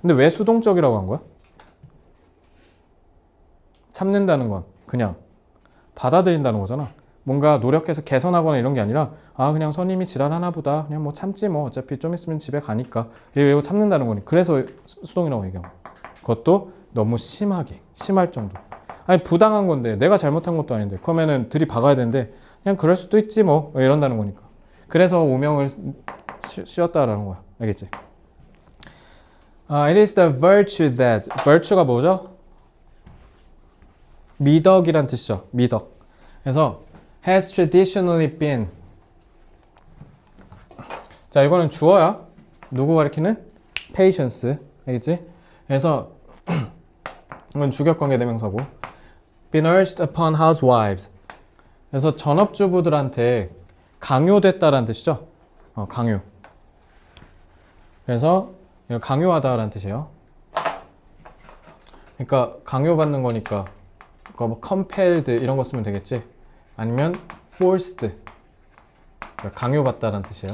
근데 왜 수동적이라고 한 거야? 참는다는 건 그냥 받아들인다는 거잖아. 뭔가 노력해서 개선하거나 이런 게 아니라 그냥 선임이 지랄하나 보다. 그냥 뭐 참지 뭐 어차피 좀 있으면 집에 가니까. 이거 참는다는 거니. 그래서 수동이라고 얘기하고. 그것도 너무 심하게, 심할 정도. 아니 부당한 건데 내가 잘못한 것도 아닌데 그러면은 들이박아야 되는데 그냥 그럴 수도 있지 뭐 이런다는 거니까. 그래서 오명을 씌웠다라는 거야. 알겠지? It is the virtue that. virtue가 뭐죠? 미덕이란 뜻이죠. 미덕. 그래서 has traditionally been. 자, 이거는 주어야. 누구 가리키는? patience. 알겠지? 그래서 이건 주격관계 대명사고. been urged upon housewives. 그래서 전업주부들한테 강요됐다라는 뜻이죠. 강요. 그래서 강요하다라는 뜻이에요. 그러니까 강요받는 거니까 뭐 compelled 이런 거 쓰면 되겠지. 아니면 forced. 그러니까 강요받다라는 뜻이에요.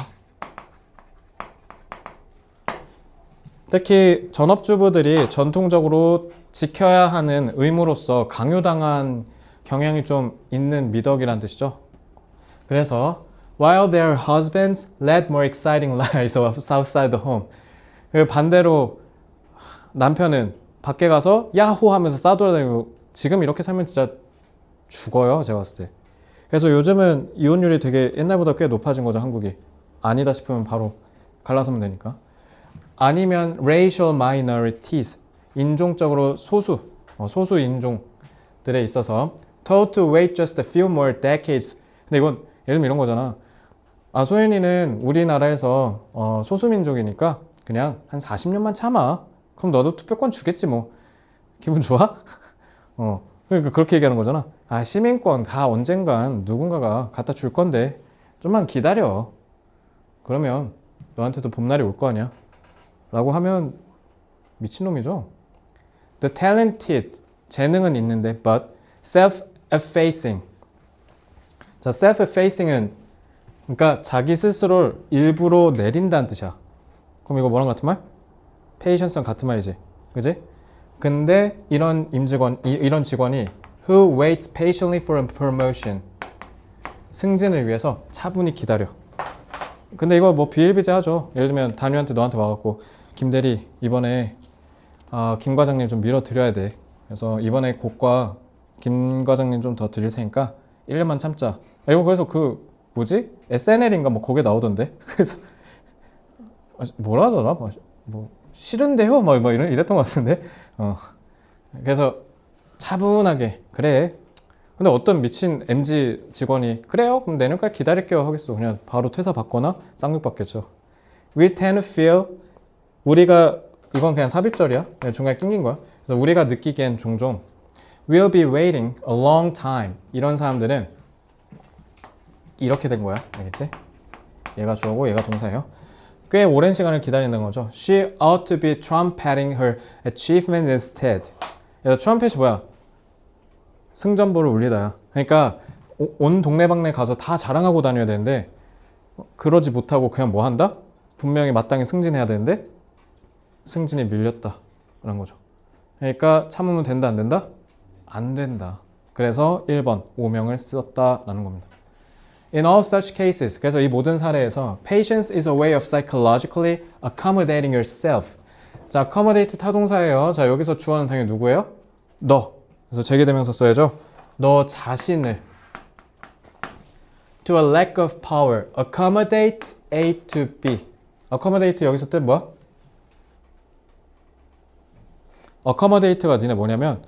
특히 전업주부들이 전통적으로 지켜야 하는 의무로서 강요당한 경향이 좀 있는 미덕이라는 뜻이죠. 그래서 while their husbands led more exciting lives outside the home. 반대로 남편은 밖에 가서 야호 하면서 싸돌아다니고 지금 이렇게 살면 진짜 죽어요. 제가 봤을 때. 그래서 요즘은 이혼율이 되게 옛날보다 꽤 높아진 거죠. 한국이. 아니다 싶으면 바로 갈라서면 되니까. 아니면 racial minorities. 인종적으로 소수 인종들에 있어서 told to wait just a few more decades. 근데 이건 예를 들면 이런 거잖아. 소연이는 우리나라에서 소수민족이니까 그냥 한 40년만 참아. 그럼 너도 투표권 주겠지 뭐. 기분 좋아? 그러니까 그렇게 얘기하는 거잖아. 시민권 다 언젠간 누군가가 갖다 줄 건데 좀만 기다려. 그러면 너한테도 봄날이 올 거 아니야. 라고 하면 미친놈이죠. The talented, 재능은 있는데 but self-effacing. 자, self-effacing은 그러니까 자기 스스로를 일부러 내린다는 뜻이야. 그럼 이거 뭐랑 같은 말? patience랑 같은 말이지. 그지? 근데 이런 직원이 who waits patiently for a promotion. 승진을 위해서 차분히 기다려. 근데 이거 뭐 비일비재하죠. 예를 들면 단위한테 너한테 와갖고 김대리 이번에 김 과장님 좀 밀어드려야 돼. 그래서 이번에 고과 김 과장님 좀 더 드릴 테니까 1년만 참자. 이거 그래서 그 뭐지? SNL인가 뭐 거기에 나오던데. 그래서 뭐라 하더라? 뭐 싫은데요? 막 이랬던 것 같은데. 그래서 차분하게 그래. 근데 어떤 미친 MG 직원이 그래요? 그럼 내년까지 기다릴게요 하겠어. 그냥 바로 퇴사 받거나 쌍욕 받겠죠. We tend to feel. 우리가 이건 그냥 삽입절이야. 그냥 중간에 낑긴 거야. 그래서 우리가 느끼기엔 종종 We'll be waiting a long time. 이런 사람들은 이렇게 된 거야. 알겠지? 얘가 주어고 얘가 동사예요. 꽤 오랜 시간을 기다린다는 거죠. She ought to be trumpeting her achievement instead. 그래서 트럼펫이 뭐야? 승전보를 울리다야. 그러니까 온 동네방네 가서 다 자랑하고 다녀야 되는데 그러지 못하고 그냥 뭐 한다? 분명히 마땅히 승진해야 되는데 승진이 밀렸다 라는 거죠. 그러니까 참으면 된다 안 된다? 안 된다. 그래서 1번 오명을 썼다라는 겁니다. In all such cases, 그래서 이 모든 사례에서 patience is a way of psychologically accommodating yourself. 자, accommodate 타동사예요. 자, 여기서 주어는 당연히 누구예요? 너. 그래서 제기대명사 써야죠. 너 자신을 to a lack of power, accommodate A to B. accommodate 여기서 뜻 뭐야? accommodate가 니네 뭐냐면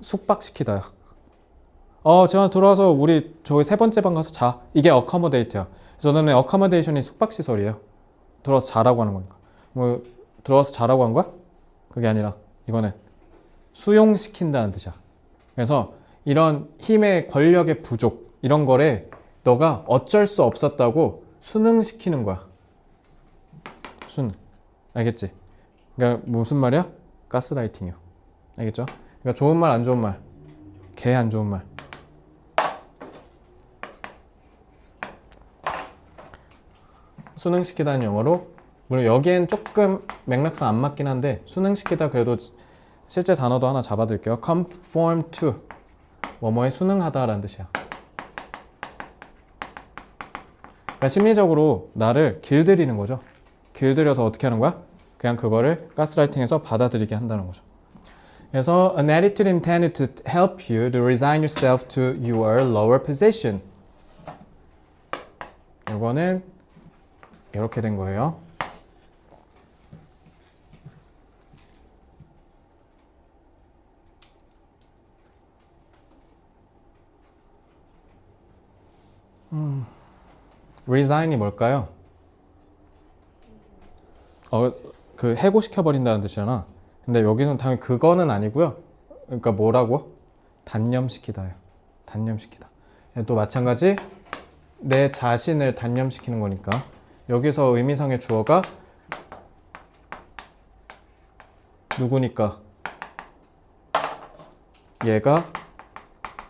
숙박시키다야. 재환아 들어와서 우리 저기 세 번째 방 가서 자. 이게 accommodate야. 그래서 너네 accommodation이 숙박시설이에요. 들어와서 자라고 하는 거니까. 뭐 들어와서 자라고 한 거야? 그게 아니라 이거는 수용시킨다는 뜻이야. 그래서 이런 힘의 권력의 부족 이런 거를 너가 어쩔 수 없었다고 순응시키는 거야. 순. 알겠지? 그러니까 무슨 말이야? 가스라이팅이요. 알겠죠? 그러니까 좋은 말 안 좋은 말. 개 안 좋은 말. 순응시키다는 영어로 물론 여기엔 조금 맥락상 안 맞긴 한데 순응시키다 그래도 실제 단어도 하나 잡아둘게요. conform to 뭐뭐에 순응하다 라는 뜻이야. 그러니까 심리적으로 나를 길들이는 거죠. 길들여서 어떻게 하는 거야? 그냥 그거를 가스라이팅해서 받아들이게 한다는 거죠. 그래서 an attitude intended to help you to resign yourself to your lower position. 이거는 이렇게 된 거예요. resign이 뭘까요? 그 해고시켜버린다는 뜻이잖아. 근데 여기는 당연히 그거는 아니고요. 그러니까 뭐라고? 단념시키다예요. 단념시키다. 또 마찬가지 내 자신을 단념시키는 거니까 여기서 의미상의 주어가 누구니까 얘가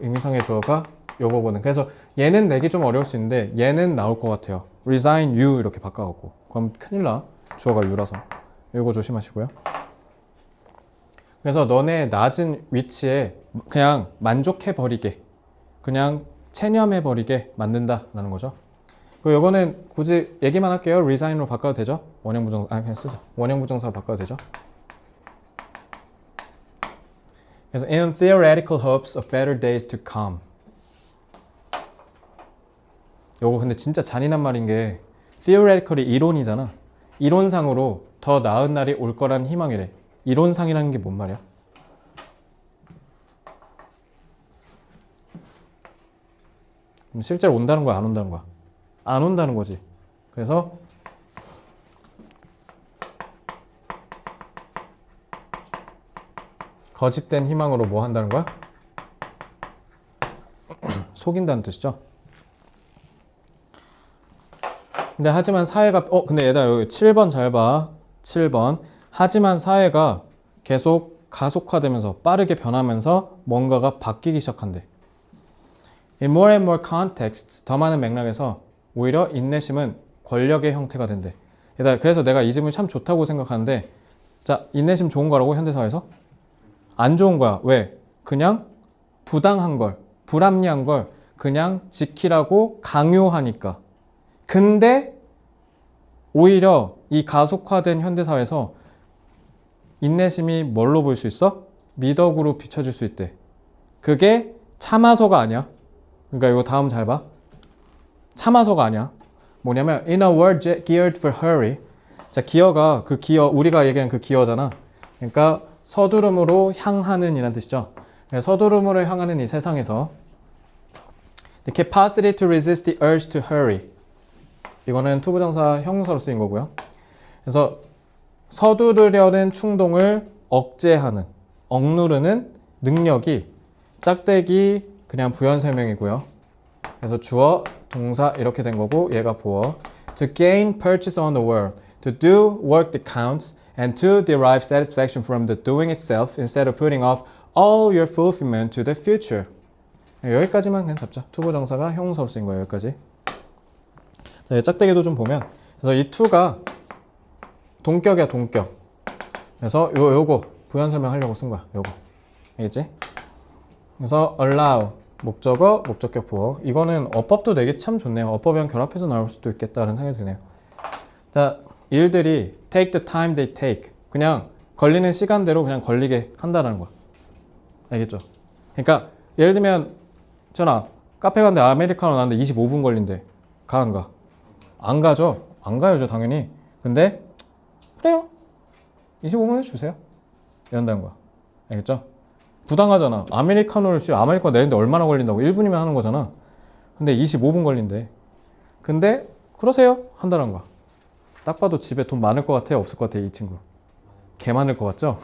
의미상의 주어가 요거거든. 그래서 얘는 내기 좀 어려울 수 있는데 얘는 나올 것 같아요. resign you 이렇게 바꿔갖고 그럼 큰일 나. 주어가 you라서 이거 조심하시고요. 그래서 너네 낮은 위치에 그냥 만족해버리게 그냥 체념해버리게 만든다라는 거죠. 그리고 이거는 굳이 얘기만 할게요. resign으로 바꿔도 되죠? 원형부정사 그냥 쓰죠. 원형부정사로 바꿔도 되죠. 그래서 in theoretical hopes of better days to come. 요거 근데 진짜 잔인한 말인 게 theoretically 이론이잖아. 이론상으로 더 나은 날이 올 거란 희망이래. 이론상이라는 게 뭔 말이야? 그럼 실제로 온다는 거야, 안 온다는 거야? 안 온다는 거지. 그래서 거짓된 희망으로 뭐 한다는 거야? 속인다는 뜻이죠. 근데 하지만 사회가 근데 얘들아 여기 7번 잘 봐. 7번. 하지만 사회가 계속 가속화되면서 빠르게 변하면서 뭔가가 바뀌기 시작한대. In more and more contexts, 더 많은 맥락에서 오히려 인내심은 권력의 형태가 된대. 얘들아 그래서 내가 이 질문이 참 좋다고 생각하는데 자, 인내심 좋은 거라고 현대사회에서? 안 좋은 거야. 왜? 그냥 부당한 걸, 불합리한 걸 그냥 지키라고 강요하니까. 근데 오히려 이 가속화된 현대사회에서 인내심이 뭘로 보일 수 있어? 미덕으로 비춰질 수 있대. 그게 참아서가 아니야. 그러니까 이거 다음 잘 봐. 참아서가 아니야. 뭐냐면 in a world geared for hurry. 자, 기어가 그 기어 우리가 얘기하는 그 기어잖아. 그러니까 서두름으로 향하는 이란 뜻이죠. 서두름으로 향하는 이 세상에서 the capacity to resist the urge to hurry. 이거는 투부정사 형용사로 쓰인 거고요. 그래서 서두르려는 충동을 억제하는, 억누르는 능력이 짝대기 그냥 부연 설명이고요. 그래서 주어, 동사 이렇게 된 거고 얘가 보어. To gain purchase on the world, to do work that counts, and to derive satisfaction from the doing itself instead of putting off all your fulfillment to the future. 여기까지만 그냥 잡자. 투부정사가 형용사로 쓰인 거예요. 여기까지. 자, 짝대기도 좀 보면 그래서 이 to가 동격이야, 동격. 그래서 요거 부연 설명하려고 쓴 거야. 요거. 알겠지? 그래서 allow 목적어, 목적격 보어. 이거는 어법도 되게 참 좋네요. 어법이랑 결합해서 나올 수도 있겠다는 생각이 드네요. 자, 일들이 take the time they take. 그냥 걸리는 시간대로 그냥 걸리게 한다는 거야. 알겠죠? 그러니까 예를 들면 전화 카페 갔는데 아메리카노 나왔는데 25분 걸린대. 가 안 가? 안 가죠. 안 가야죠, 당연히. 근데 그래요. 25분 해주세요. 이런다는 거야. 알겠죠? 부당하잖아. 아메리카노 내는데 얼마나 걸린다고? 1분이면 하는 거잖아. 근데 25분 걸린대. 근데 그러세요. 한다는 거야. 딱 봐도 집에 돈 많을 것 같아요? 없을 것 같아요? 이 친구. 개 많을 것 같죠?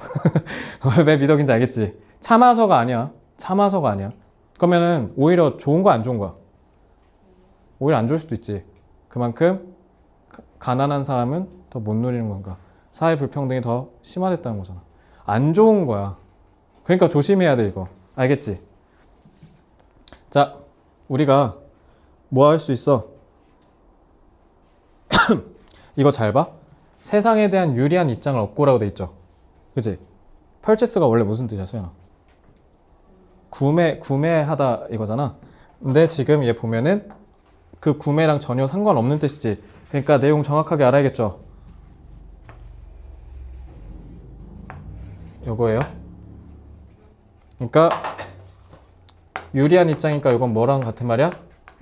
왜 미덕인지 알겠지? 참아서가 아니야. 참아서가 아니야. 그러면은 오히려 좋은 거 안 좋은 거야? 오히려 안 좋을 수도 있지. 그만큼 가난한 사람은 더 못 누리는 건가? 사회 불평등이 더 심화됐다는 거잖아. 안 좋은 거야. 그러니까 조심해야 돼, 이거. 알겠지? 자, 우리가 뭐 할 수 있어? 이거 잘 봐. 세상에 대한 유리한 입장을 얻고라고 돼 있죠. 그치? purchase가 원래 무슨 뜻이야, 소연아? 구매하다 이거잖아. 근데 지금 얘 보면은 그 구매랑 전혀 상관없는 뜻이지. 그러니까 내용 정확하게 알아야겠죠. 요거예요. 그러니까 유리한 입장이니까 이건 뭐랑 같은 말이야?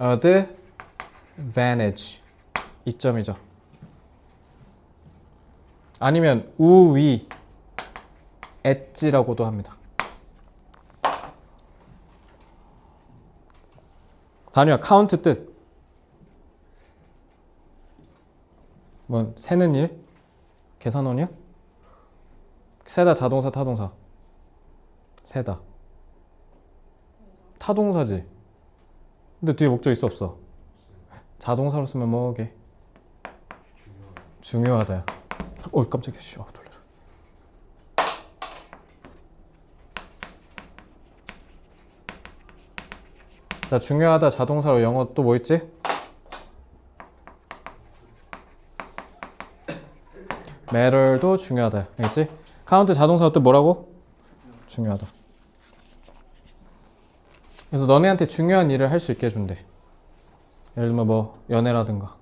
advantage. 이점이죠. 아니면 우위, 엣지라고도 합니다. 단위야, 카운트 뜻. 뭐 세는 일? 계산원이야? 세다 자동사 타동사. 세다. 타동사지. 근데 뒤에 목적 있어 없어? 자동사로 쓰면 뭐게? 중요하다야. 깜짝이야. 놀래라. 자, 중요하다 자동사로 영어 또 뭐 있지? matter도 중요하다. 알겠지? 카운트 자동사 또 뭐라고? 중요하다. 그래서 너네한테 중요한 일을 할 수 있게 해준대. 예를 들면 뭐 연애라든가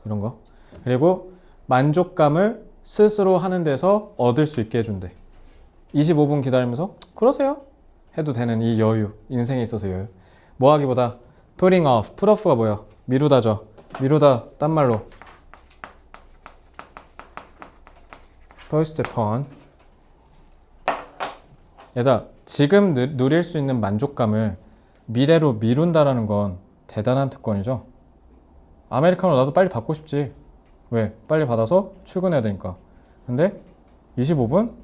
이런 거. 그리고 만족감을 스스로 하는 데서 얻을 수 있게 해준대. 25분 기다리면서 그러세요 해도 되는 이 여유, 인생에 있어서 여유. 뭐 하기보다 putting off, put off가 뭐야? 미루다죠. 미루다 딴 말로 postpone. 얘들아, 지금 누릴 수 있는 만족감을 미래로 미룬다라는 건 대단한 특권이죠. 아메리카노 나도 빨리 받고 싶지. 왜? 빨리 받아서 출근해야 되니까. 근데 25분?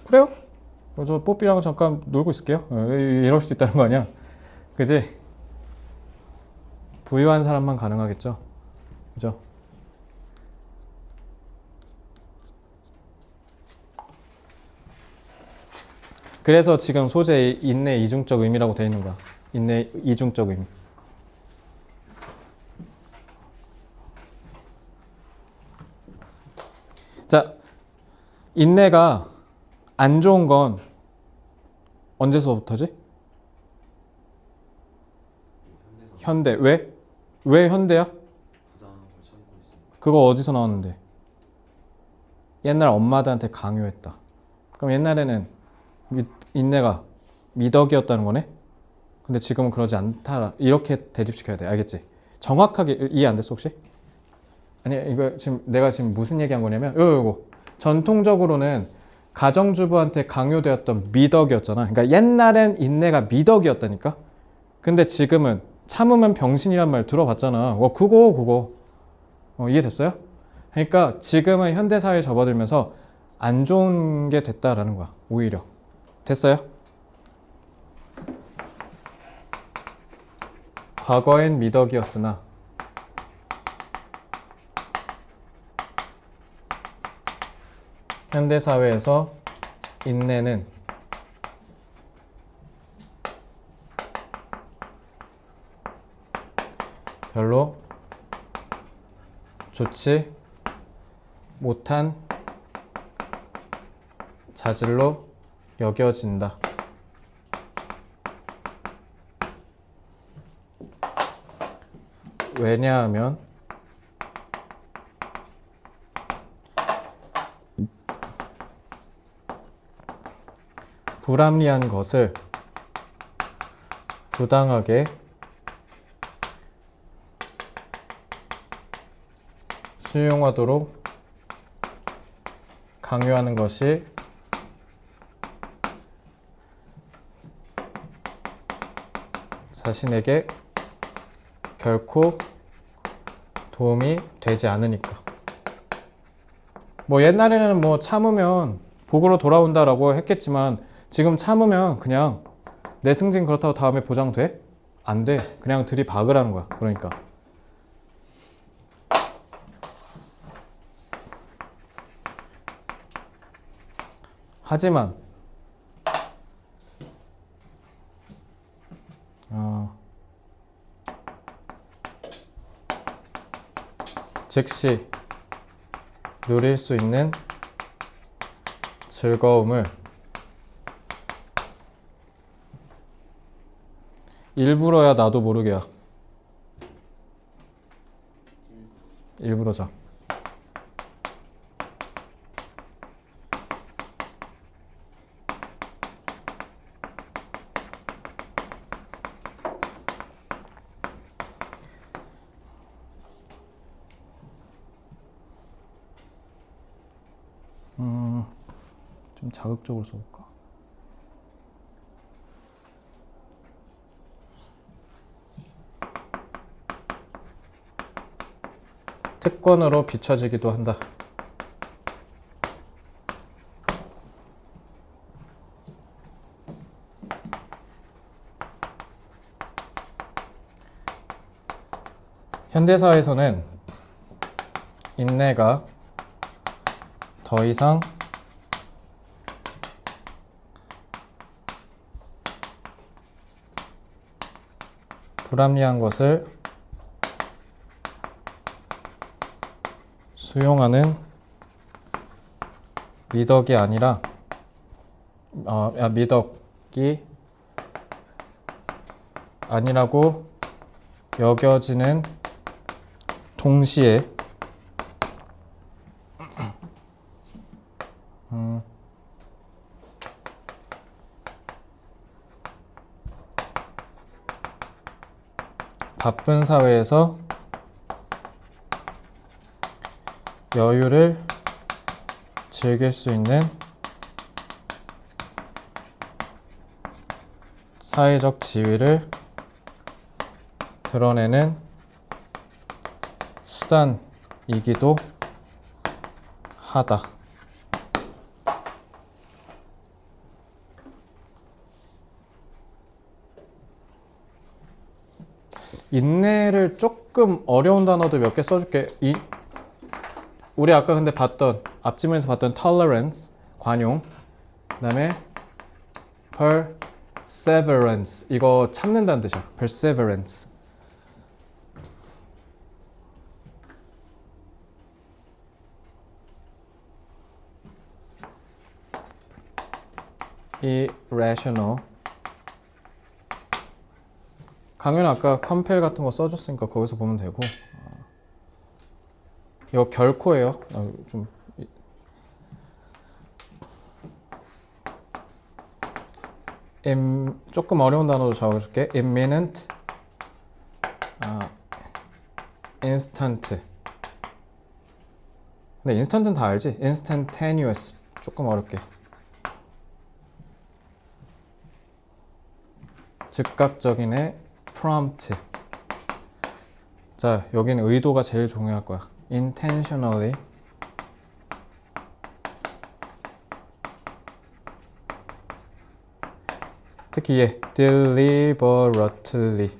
그래요? 저 뽀삐랑 잠깐 놀고 있을게요. 이럴 수 있다는 거 아니야? 그지? 부유한 사람만 가능하겠죠? 그죠? 그래서 지금 소재에 인내 이중적 의미라고 되어 있는 거야. 인내 이중적 의미. 자, 인내가 안 좋은 건 언제서부터지? 현대. 왜? 왜 현대야? 부당한 걸 참고 있습니다. 그거 어디서 나왔는데? 옛날 엄마들한테 강요했다. 그럼 옛날에는 인내가 미덕이었다는 거네? 근데 지금은 그러지 않다. 이렇게 대립시켜야 돼. 알겠지? 정확하게 이해 안 됐어 혹시? 아니 이거 지금 내가 지금 무슨 얘기한 거냐면 요거 전통적으로는 가정주부한테 강요되었던 미덕이었잖아. 그러니까 옛날엔 인내가 미덕이었다니까. 근데 지금은 참으면 병신이란 말 들어봤잖아. 그거 이해됐어요? 그러니까 지금은 현대사회에 접어들면서 안 좋은 게 됐다라는 거야. 오히려 됐어요? 과거엔 미덕이었으나 현대사회에서 인내는 별로 좋지 못한 자질로 여겨진다. 왜냐하면 불합리한 것을 부당하게 수용하도록 강요하는 것이 자신에게 결코 도움이 되지 않으니까. 뭐 옛날에는 뭐 참으면 복으로 돌아온다라고 했겠지만 지금 참으면 그냥 내 승진 그렇다고 다음에 보장돼? 안 돼. 그냥 들이박으라는 거야. 그러니까. 하지만 즉시 누릴 수 있는 즐거움을 일부러야 나도 모르게야. 일부러자. 좀 자극적으로 써볼까? 특권으로 비춰지기도 한다. 현대사회에서는 인내가 더 이상 불합리한 것을 수용하는 미덕이 아니라 미덕이 아니라고 여겨지는 동시에 바쁜 사회에서 여유를 즐길 수 있는 사회적 지위를 드러내는 수단이기도 하다. 인내를 조금 어려운 단어도 몇 개 써줄게. 우리 아까 근데 봤던 앞지문에서 봤던 tolerance 관용, 그다음에 perseverance 이거 참는다는 뜻이야. perseverance. irrational. 강연 아까 컴펠 같은 거 써줬으니까 거기서 보면 되고. 이거 결코예요. 좀 조금 어려운 단어도 적어줄게. imminent, instant. 근데 instant는 다 알지? instantaneous 조금 어렵게. 즉각적인의 prompt. 자, 여기는 의도가 제일 중요할 거야. intentionally. 특히 얘 deliberately.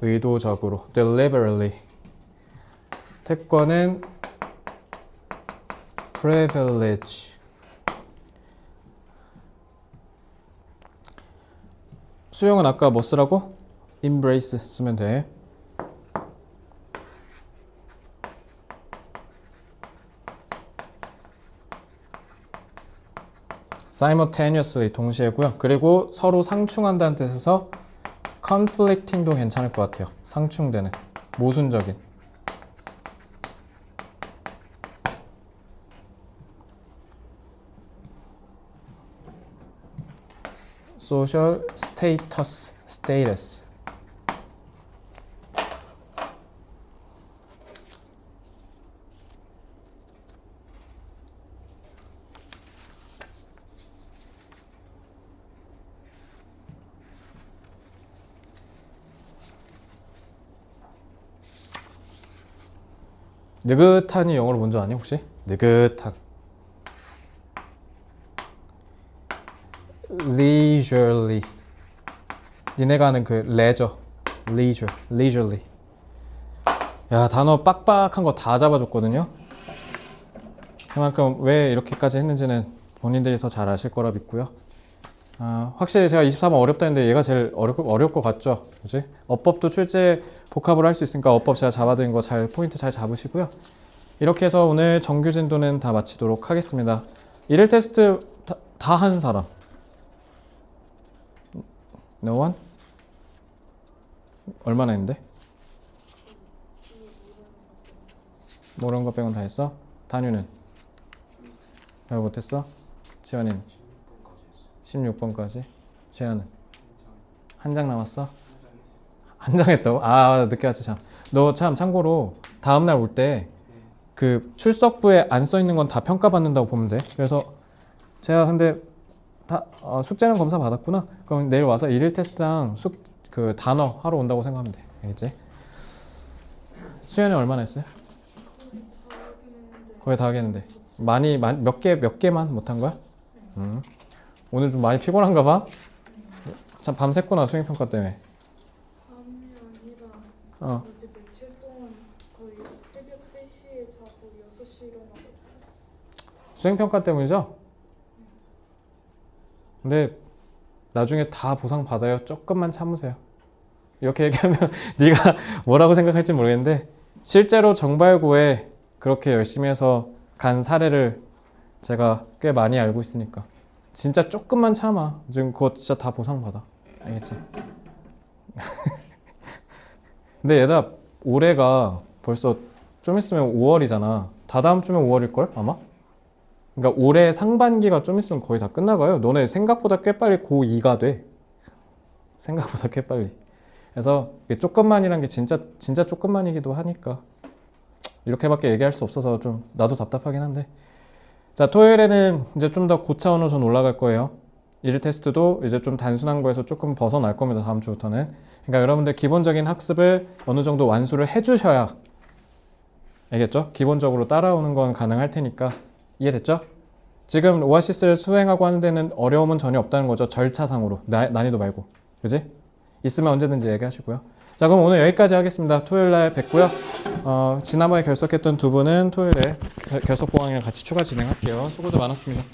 의도적으로. deliberately. 특권은 privilege. 수용은 아까 뭐 쓰라고? embrace 쓰면 돼. simultaneously 동시에고요. 그리고 서로 상충한다는 뜻에서 conflicting도 괜찮을 것 같아요. 상충되는, 모순적인. social status. 느긋한이 영어로 뭔지 아니 혹시? 느긋한. leisurely. 니네가 아는 그 leisurely. 야, 단어 빡빡한 거 다 잡아줬거든요. 그만큼 왜 이렇게까지 했는지는 본인들이 더 잘 아실 거라 믿고요. 확실히 제가 24번 어렵다 했는데 얘가 제일 어려울 것 같죠? 그지? 어법도 출제 복합을 할 수 있으니까 어법 제가 잡아드린 거 잘 포인트 잘 잡으시고요. 이렇게 해서 오늘 정규 진도는 다 마치도록 하겠습니다. 일일 테스트 다 한 사람? No one? 얼마나 했는데? 모르는 거 빼곤 다 했어? 단유는? 별 못했어? 지원이는? 16번까지. 재현은? 한 장 남았어? 한 장 했다고? 아, 늦게 왔지 참. 너 참 참고로 다음날 올 때 그 출석부에 안 써있는 건 다 평가받는다고 보면 돼. 그래서 제가 근데 다 숙제는 검사 받았구나. 그럼 내일 와서 일일 테스트랑 그 단어 하러 온다고 생각하면 돼. 알겠지? 수연이 얼마나 했어요? 거의 다 하겠는데. 많이 몇 개만 못한 거야? 오늘 좀 많이 피곤한가 봐? 참 밤샜구나 수행평가 때문에. 밤이 아니라 어제 며칠 동안 거의 새벽 3시에 자고 6시에 일어나가지고. 수행평가 때문이죠? 근데 나중에 다 보상 받아요. 조금만 참으세요. 이렇게 얘기하면 네가 뭐라고 생각할지 모르겠는데 실제로 정발고에 그렇게 열심히 해서 간 사례를 제가 꽤 많이 알고 있으니까 진짜 조금만 참아. 지금 그거 진짜 다 보상 받아. 알겠지? 근데 얘들아 올해가 벌써 좀 있으면 5월이잖아. 다다음 주면 5월일걸 아마? 그러니까 올해 상반기가 좀 있으면 거의 다 끝나가요. 너네 생각보다 꽤 빨리 고2가 돼. 생각보다 꽤 빨리. 그래서 조금만이란 게 진짜 조금만이기도 하니까 이렇게밖에 얘기할 수 없어서 좀 나도 답답하긴 한데. 자, 토요일에는 이제 좀 더 고차원으로 전 올라갈 거예요. 일일 테스트도 이제 좀 단순한 거에서 조금 벗어날 겁니다. 다음 주부터는. 그러니까 여러분들 기본적인 학습을 어느 정도 완수를 해주셔야, 알겠죠? 기본적으로 따라오는 건 가능할 테니까. 이해됐죠? 지금 오아시스를 수행하고 하는 데는 어려움은 전혀 없다는 거죠. 절차상으로. 난이도 말고. 그지? 있으면 언제든지 얘기하시고요. 자, 그럼 오늘 여기까지 하겠습니다. 토요일 날 뵙고요. 지난번에 결석했던 두 분은 토요일에 결석 보강이랑 같이 추가 진행할게요. 수고도 많았습니다.